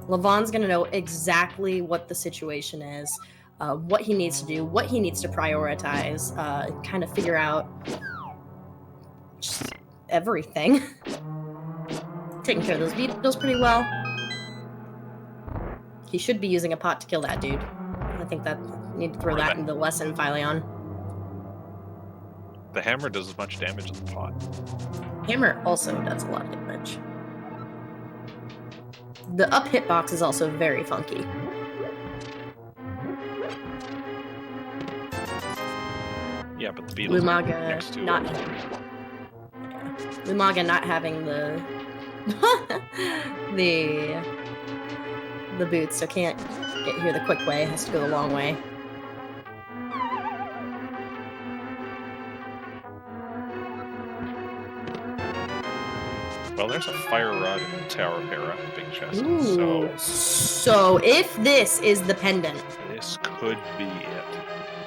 Levon's gonna know exactly what the situation is, what he needs to do, what he needs to prioritize, kind of figure out just everything. Taking care of those beetles pretty well. He should be using a pot to kill that dude. I think that need to throw that into the lesson, Phyllion. The hammer does as much damage as the pot. Hammer also does a lot of damage. The up hitbox is also very funky. Yeah, but the beetles Lumaga not Lumaga not having the the boots, so can't get here the quick way, has to go the long way. Well, there's a fire rod in the Tower of Hera, big chest. Ooh. So if this is the pendant, this could be it.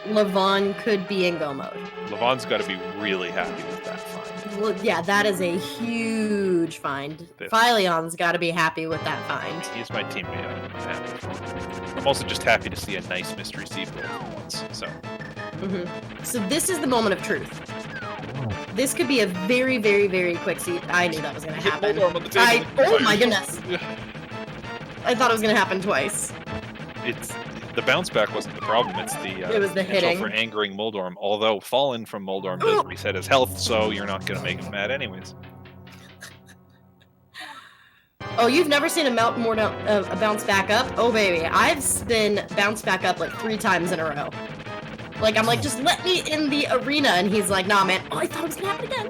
Levon could be in Go Mode. Levon's got to be really happy with that find. Well, yeah, that is a huge find. Phylion's got to be happy with that find. He's my teammate. I'm happy. I'm also just happy to see a nice mystery seed build for once. So. So this is the moment of truth. This could be a very, very, very quick seed. I knew that was going to happen. Oh my goodness. I thought it was going to happen twice. The bounce back wasn't the problem. It's it was the hitting for angering Moldorm. Although Fallen from Moldorm does reset his health, so you're not going to make him mad anyways. Oh, you've never seen a bounce back up? Oh baby, I've been bounced back up like 3 times in a row. Like I'm like, just let me in the arena, and he's like, nah, man. Oh, I thought it was gonna happen again.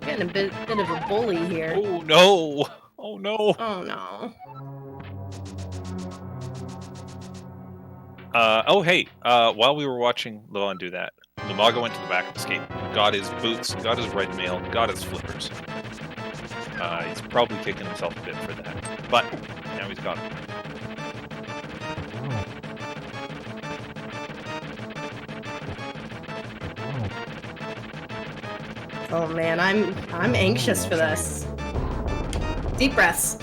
Getting a bit of a bully here. Oh no! Oh no! Oh no! While we were watching Levon do that, Lumaga went to the back of the skate, got his boots, got his red mail, got his flippers. He's probably kicking himself a bit for that, but now he's got them. Oh man, I'm anxious for this. Deep breaths.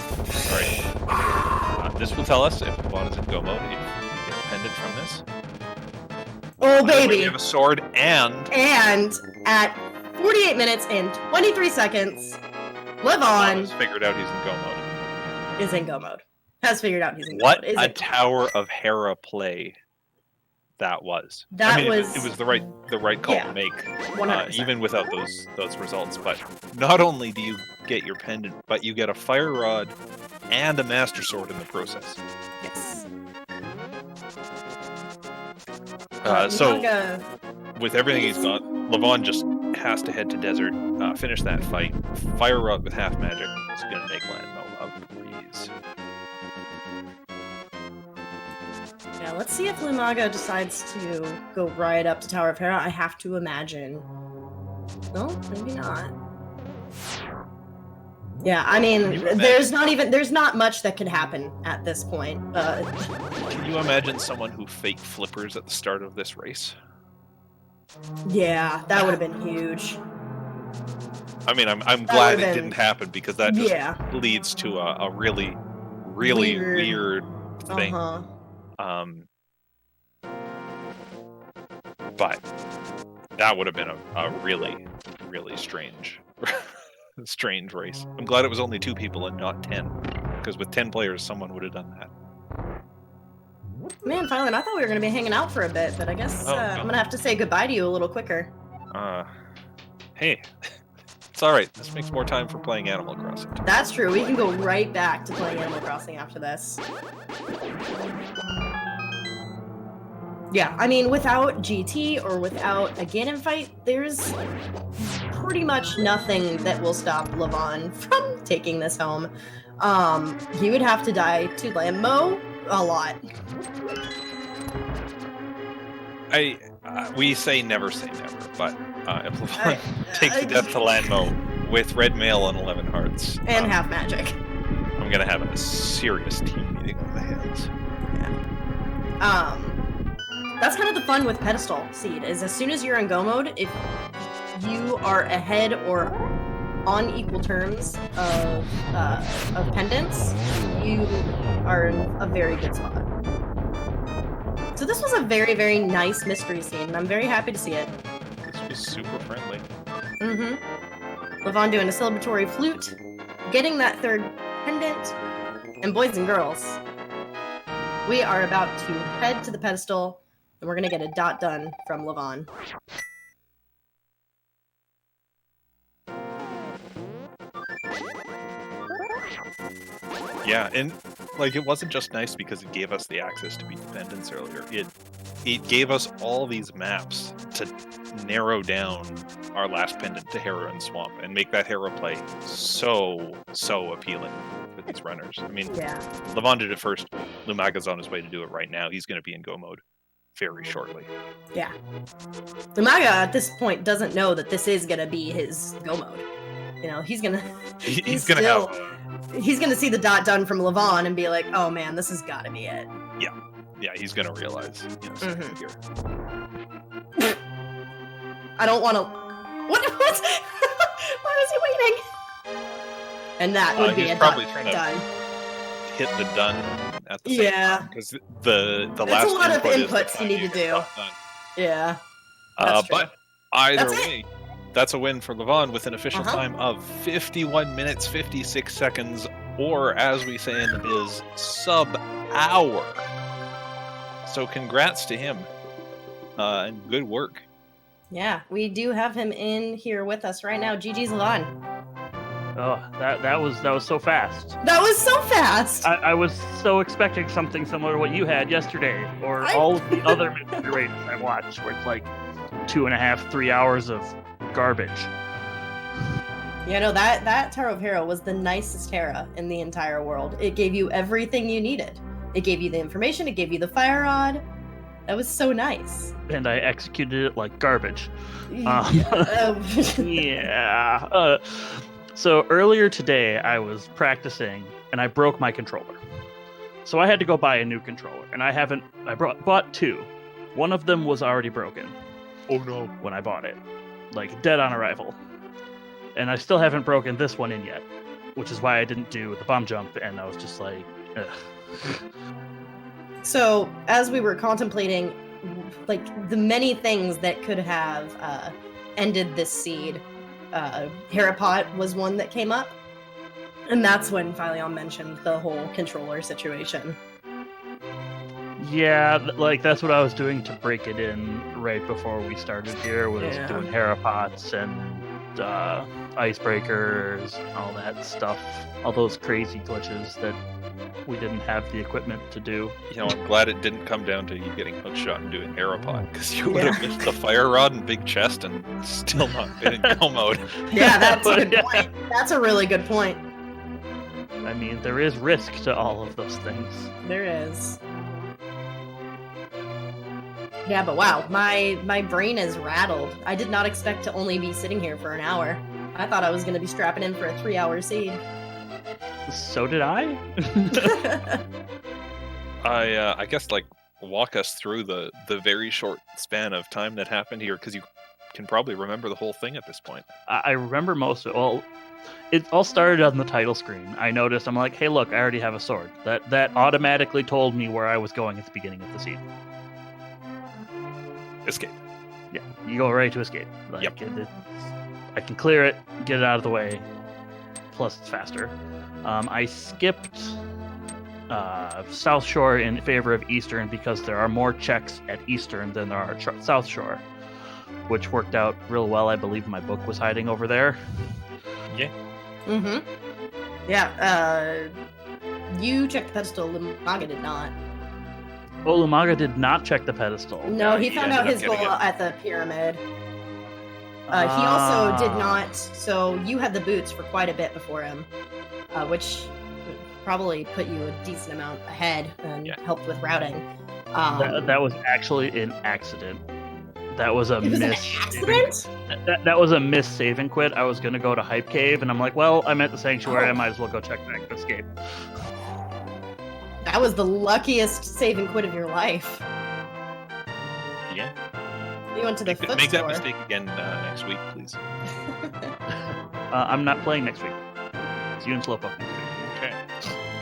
All right. This will tell us if Levon is in go mode. If you get a pendant from this. Oh baby! You have a sword and at 48 minutes and 23 seconds, Levon has figured out he's in go mode. Is in go mode. Has figured out he's in go mode. mode. What a Tower of Hera play that was. It was the right call to make, even without those results. But not only do you get your pendant, but you get a fire rod and a master sword in the process. Yes. So, with everything he's got, Levon just has to head to desert, finish that fight. Fire rod with half magic is going to make Landmo a breeze. Yeah, let's see if Lumaga decides to go right up to Tower of Hera. I have to imagine. No, maybe not. Yeah, I mean, there's not much that could happen at this point. Can you imagine someone who faked flippers at the start of this race? Yeah, that would have been huge. I mean, I'm glad it didn't happen because that just leads to a really weird thing. But that would have been a really strange race. I'm glad it was only 2 people and not 10, because with 10 players, someone would have done that. Man, Phylon, I thought we were going to be hanging out for a bit, but I guess I'm going to have to say goodbye to you a little quicker. Hey, it's alright. This makes more time for playing Animal Crossing. That's true. We can go right back to playing Animal Crossing after this. Yeah, I mean, without GT or without a Ganon fight, there's pretty much nothing that will stop Levon from taking this home. He would have to die to Landmo a lot. We say never, but if Levon takes the death to Landmo with red mail and 11 hearts and half magic, I'm gonna have a serious team meeting on my hands. Yeah. That's kind of the fun with Pedestal Seed, is as soon as you're in go mode, if you are ahead or on equal terms of pendants, you are in a very good spot. So this was a very, very nice mystery scene, and I'm very happy to see it. This was super friendly. Levon doing a celebratory flute, getting that 3rd pendant, and boys and girls, we are about to head to the pedestal, and we're going to get a dot done from Levon. Yeah, and like it wasn't just nice because it gave us the access to beat the pendants earlier. It gave us all these maps to narrow down our last pendant to Hera and Swamp and make that Hera play so appealing for these runners. I mean, Levon did it first. Lumaga's on his way to do it right now. He's going to be in go mode very shortly. Yeah. Lumaga at this point doesn't know that this is going to be his go mode. You know, he's going to he's going to see the dot done from Levon and be like, "Oh man, this has got to be it." Yeah, he's going to realize, here. I don't want to What? Why is he waiting? And that would be a probably done. Trying to hit the done at the same time, because the last a lot of inputs you need to do. Yeah. But either way, that's a win for Levon with an official time of 51 minutes, 56 seconds, or as we say in the biz, sub-hour. So congrats to him, and good work. Yeah, we do have him in here with us right now. GG's Levon. Oh, that was so fast. That was so fast. I was so expecting something similar to what you had yesterday, or all of the other mystery races I watched, where it's like 2.5, 3 hours of garbage. You know, that Tower of Hera was the nicest Hera in the entire world. It gave you everything you needed. It gave you the information, it gave you the fire rod, That was so nice. And I executed it like garbage. Yeah. So earlier today, I was practicing, and I broke my controller. So I had to go buy a new controller, and I bought two. One of them was already broken. Oh no. When I bought it. Like, dead on arrival. And I still haven't broken this one in yet, which is why I didn't do the bomb jump, and I was just like, ugh. So, as we were contemplating, like, the many things that could have ended this seed, Harapot was one that came up. And that's when Phylion mentioned the whole controller situation. Yeah, like, that's what I was doing to break it in right before we started here, was doing Harapots and icebreakers, all that stuff. All those crazy glitches that we didn't have the equipment to do. You know, I'm glad it didn't come down to you getting hookshot and doing Harapot, because you would have missed the fire rod and big chest and still not been in go mode. Yeah, that's a good point. That's a really good point. I mean, there is risk to all of those things. There is. Yeah, but wow, my brain is rattled. I did not expect to only be sitting here for an hour. I thought I was going to be strapping in for a 3-hour seed. So did I. I guess, like, walk us through the very short span of time that happened here, because you can probably remember the whole thing at this point. I remember most of it. Well, it all started on the title screen. I noticed, I'm like, hey, look, I already have a sword. That automatically told me where I was going at the beginning of the scene. Escape. Yeah, you go right to escape. Like, yep. I can clear it, get it out of the way. Plus, it's faster. I skipped South Shore in favor of Eastern because there are more checks at Eastern than there are at South Shore, which worked out real well. I believe my book was hiding over there. Yeah. Mm-hmm. Yeah, you checked the pedestal, Lumaga did not. Oh, Lumaga did not check the pedestal. No, he found out his goal at the pyramid. He also did not, so you had the boots for quite a bit before him, which probably put you a decent amount ahead and helped with routing. That was actually an accident. That was a miss. Accident? That was a miss save and quit. I was going to go to Hype Cave, and I'm like, well, I'm at the Sanctuary. I might as well go check back to escape. That was the luckiest save and quit of your life. Yeah. You went to the footstore. Make that mistake again next week, please. I'm not playing next week. It's you and Slowpoke next week. Okay.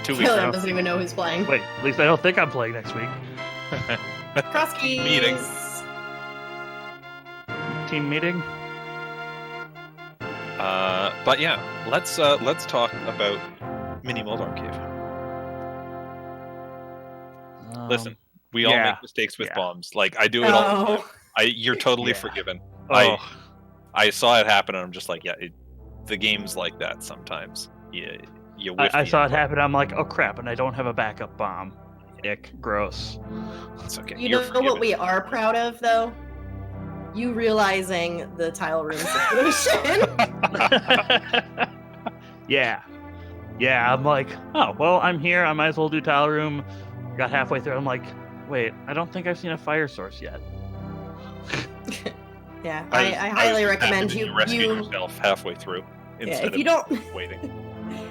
2 weeks Philip doesn't even know who's playing. Wait, at least I don't think I'm playing next week. Cross keys. Meeting. Team meeting. But yeah, let's talk about Mini Moldar Cave. Listen, we all make mistakes with bombs. Like, I do it all the time. You're totally forgiven. Oh. I saw it happen, and I'm just like, the game's like that sometimes. You whiff I saw it happen. I'm like, oh crap, and I don't have a backup bomb. Ick, gross. It's okay. You know what we are proud of, though? You realizing the tile room situation. Yeah, I'm like, oh, well, I'm here. I might as well do tile room. Got halfway through. I'm like, wait, I don't think I've seen a fire source yet. Yeah, I highly recommend you rescue yourself halfway through instead of waiting.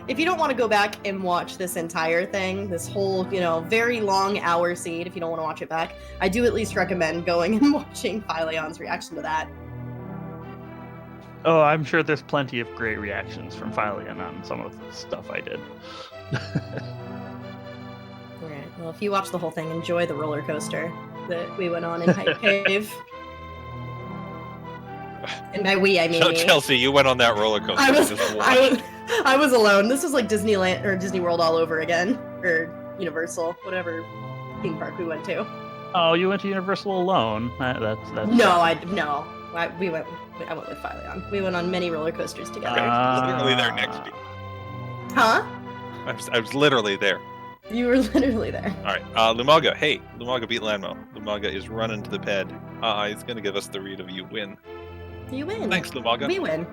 If you don't want to go back and watch this entire thing, this whole, very long hour seed, if you don't want to watch it back, I do at least recommend going and watching Phylion's reaction to that. Oh, I'm sure there's plenty of great reactions from Phylion on some of the stuff I did. Alright, well, if you watch the whole thing, enjoy the roller coaster that we went on in Hype Cave. And by we, I mean me. Chelsea, you went on that roller coaster. I was alone. This was like Disneyland or Disney World all over again, or Universal, whatever theme park we went to. Oh, you went to Universal alone? That's I went with Phylion. We went on many roller coasters together. I was literally there next week. Huh? I was literally there. You were literally there. All right, Lumaga. Hey, Lumaga beat Lanmo. Lumaga is running to the ped. He's gonna give us the read of you win. You win. Thanks, Lumaga. We win.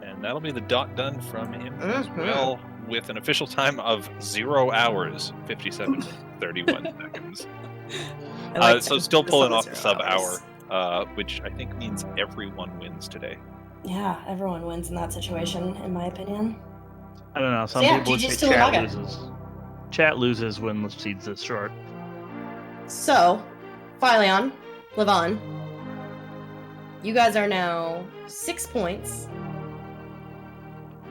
And that'll be the dot done from him as well, with an official time of 0 hours, 57 31 seconds. So still pulling off the sub hour, which I think means everyone wins today. Yeah, everyone wins in that situation, in my opinion. I don't know. Some people would say chat loses. Chat loses when the seed's this short. So, Philion, Levon, you guys are now 6 points.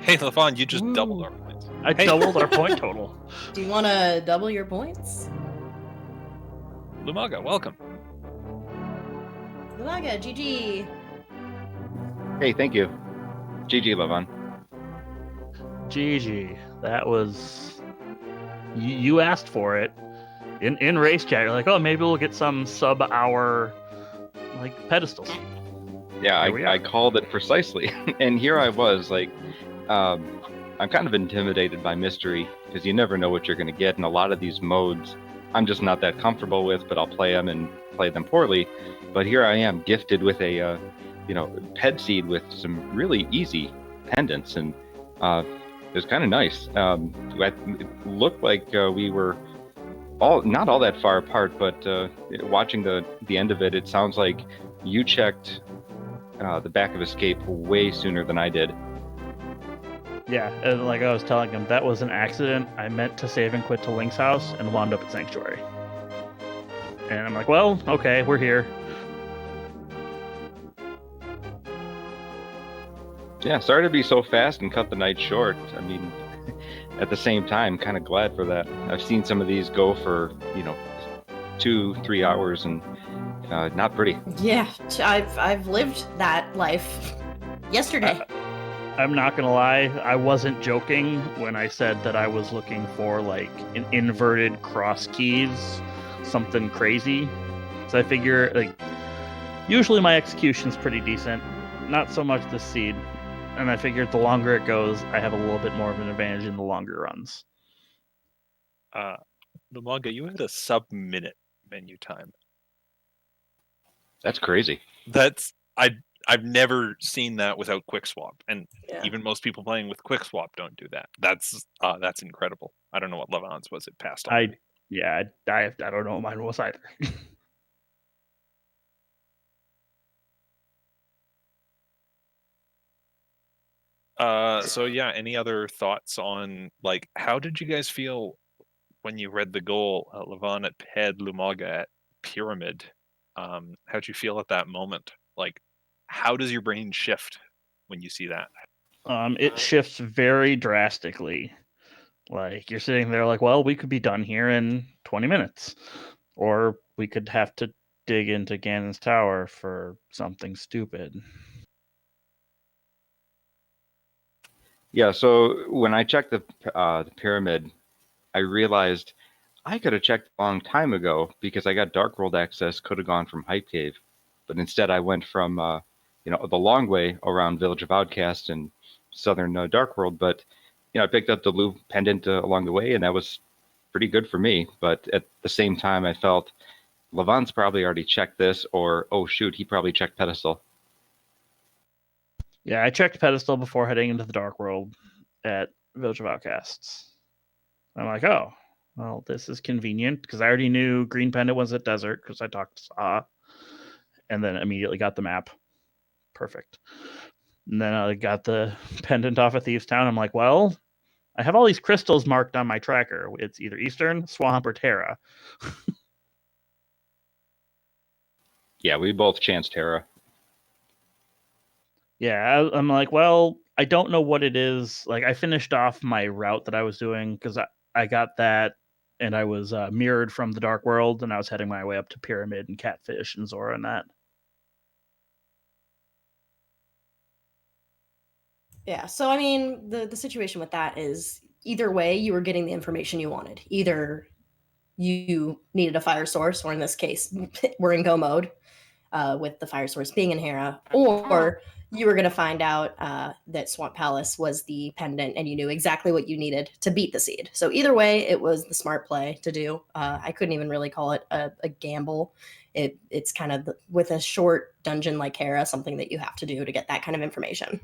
Hey, Levon, you just doubled our points. I doubled our point total. Do you want to double your points? Lumaga, welcome. Lumaga, GG. Hey, thank you. GG, Levon. GG. That was... You asked for it. In race chat, you're like, oh, maybe we'll get some sub-hour like pedestal seed. Yeah, I called it precisely. And here I was, like, I'm kind of intimidated by mystery, because you never know what you're going to get, and a lot of these modes I'm just not that comfortable with, but I'll play them and play them poorly. But here I am, gifted with a, ped seed with some really easy pendants, and it was kind of nice. It looked like we were not all that far apart, but watching the end of it, it sounds like you checked the back of Escape way sooner than I did. Yeah, and like I was telling him, that was an accident. I meant to save and quit to Link's house and wound up at Sanctuary. And I'm like, well, okay, we're here. Yeah, sorry to be so fast and cut the night short. I mean, at the same time, kind of glad for that. I've seen some of these go for, 2-3 hours, and not pretty. Yeah, I've lived that life yesterday. I'm not gonna lie, I wasn't joking when I said that I was looking for like an inverted cross keys, something crazy. So I figure like usually my execution's pretty decent, not so much the seed. And I figured the longer it goes, I have a little bit more of an advantage in the longer runs. Lumaga, you had a sub-minute menu time. That's crazy. I've never seen that without quick swap, and even most people playing with quick swap don't do that. That's incredible. I don't know what Levon's was. It passed on. I don't know what mine was either. So yeah, any other thoughts on like how did you guys feel when you read the goal, Levon at Ped, Lumaga at Pyramid? How'd you feel at that moment? Like, how does your brain shift when you see that? It shifts very drastically. Like you're sitting there like, well, we could be done here in 20 minutes, or we could have to dig into Ganon's tower for something stupid. Yeah, so when I checked the pyramid, I realized I could have checked a long time ago because I got Dark World access, could have gone from Hype Cave. But instead I went from, the long way around Village of Outcast and southern Dark World. But, I picked up the loop pendant along the way, and that was pretty good for me. But at the same time, I felt Levon's probably already checked this, or, oh, shoot, he probably checked Pedestal. Yeah, I checked Pedestal before heading into the Dark World at Village of Outcasts. I'm like, oh, well, this is convenient because I already knew Green Pendant was at Desert because I talked to Saw, and then immediately got the map. Perfect. And then I got the pendant off of Thieves Town. I'm like, well, I have all these crystals marked on my tracker. It's either Eastern, Swamp, or Terra. Yeah, we both chanced Terra. Yeah, I'm like, well, I don't know what it is. Like, I finished off my route that I was doing because I got that, and I was mirrored from the Dark World, and I was heading my way up to Pyramid and Catfish and Zora and that. Yeah, so I mean, the situation with that is either way, you were getting the information you wanted. Either you needed a fire source, or in this case, we're in go mode with the fire source being in Hera, or you were going to find out that Swamp Palace was the pendant and you knew exactly what you needed to beat the seed. So either way, it was the smart play to do. I couldn't even really call it a gamble. It's kind of, with a short dungeon like Hera, something that you have to do to get that kind of information.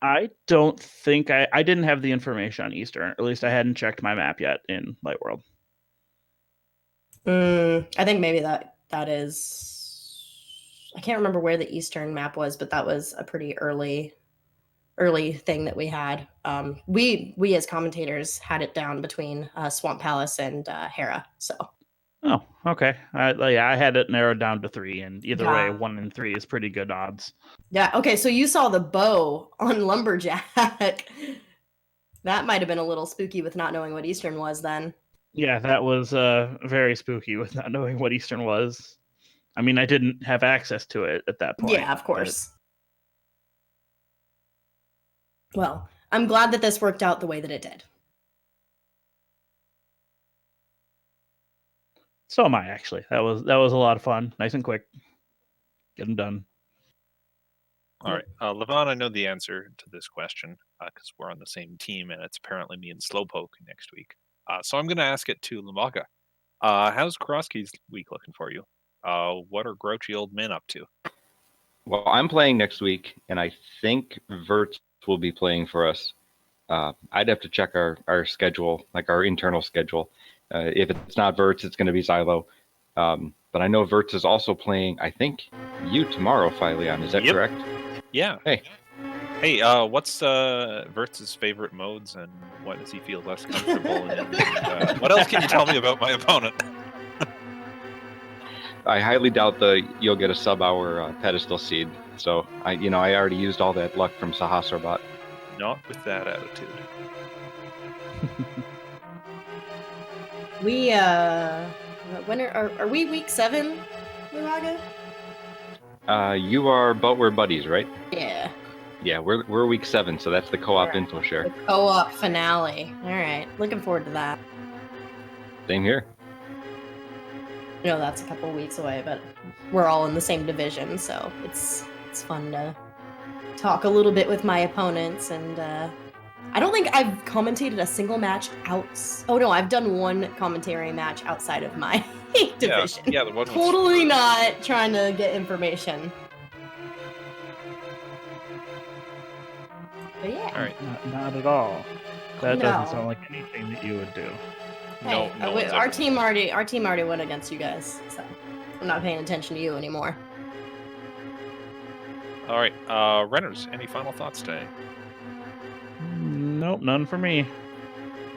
I don't think I didn't have the information on Eastern. Or at least I hadn't checked my map yet in Light World. I think maybe that is. I can't remember where the Eastern map was, but that was a pretty early thing that we had. We as commentators had it down between Swamp Palace and Hera. So. Oh, okay. I had it narrowed down to 3, and either way, Yeah. 1 and 3 is pretty good odds. Yeah. Okay. So you saw the bow on Lumberjack. That might have been a little spooky with not knowing what Eastern was then. Yeah, that was very spooky with not knowing what Eastern was. I mean, I didn't have access to it at that point. Yeah, of course. Well, I'm glad that this worked out the way that it did. So am I, actually. That was a lot of fun. Nice and quick. Get them done. All right, Levon, I know the answer to this question because we're on the same team, and it's apparently me and Slowpoke next week. So I'm going to ask it to Lamaka. How's Karosky's week looking for you? What are grouchy old men up to? Well, I'm playing next week, and I think Verts will be playing for us. I'd have to check our schedule, like our internal schedule. If it's not Verts, it's going to be Xylo. But I know Verts is also playing, I think, you tomorrow, Phileon. Is that correct? Yeah. Hey, what's Verts' favorite modes, and what does he feel less comfortable in? What else can you tell me about my opponent? I highly doubt you'll get a sub-hour pedestal seed. So I already used all that luck from Sahasrabot. Not with that attitude. We when are we week 7, Luaga? You are, but we're buddies, right? Yeah. Yeah, we're week 7, so that's the co-op Right. info share. The co-op finale. All right, looking forward to that. Same here. You know, that's a couple weeks away, but we're all in the same division, so it's fun to talk a little bit with my opponents. And I don't think I've commentated a single match Oh no, I've done one commentary match outside of my division. Yeah, the one Totally not trying to get information. But yeah. All right. Not at all. That doesn't No. sound like anything that you would do. No, Hey, no one's our ever- team already went against you guys, so I'm not paying attention to you anymore. All right, Renners, any final thoughts today? Nope, none for me.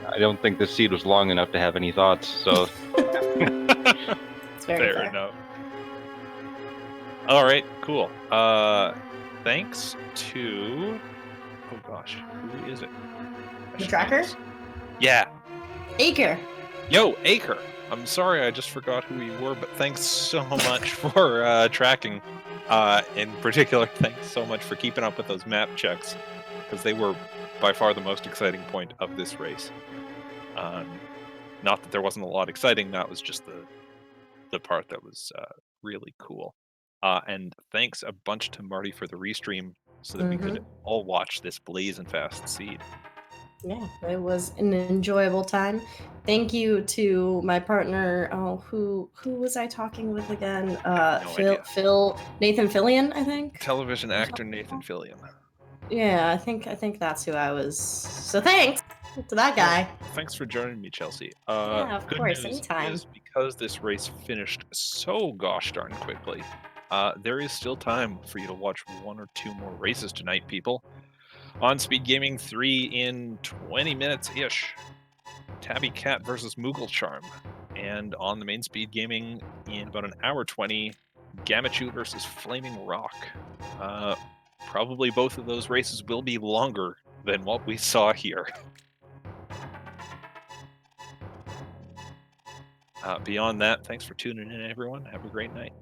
I don't think this seed was long enough to have any thoughts, so It's very fair. enough. All right, cool. Thanks to oh gosh, who is it? The tracker? Yeah. Acre. Yo, Acre. I'm sorry, I just forgot who you were, but thanks so much for tracking. In particular, thanks so much for keeping up with those map checks, because they were by far the most exciting point of this race. Not that there wasn't a lot exciting, that was just the part that was really cool. And thanks a bunch to Marty for the restream, so that we could all watch this blazing fast seed. Yeah, it was an enjoyable time. Thank you to my partner. Oh, who was I talking with again? idea. Nathan Fillion, I think. Television actor Nathan Fillion. Yeah, I think that's who I was. So thanks to that guy. Thanks for joining me, Chelsea. Yeah, of good course, news anytime. is because this race finished so gosh darn quickly, there is still time for you to watch 1 or 2 more races tonight, people. On Speed Gaming 3 in 20 minutes-ish, Tabby Cat versus Moogle Charm. And on the main Speed Gaming in about an hour 20, Gamachu versus Flaming Rock. Probably both of those races will be longer than what we saw here. Beyond that, thanks for tuning in, everyone. Have a great night.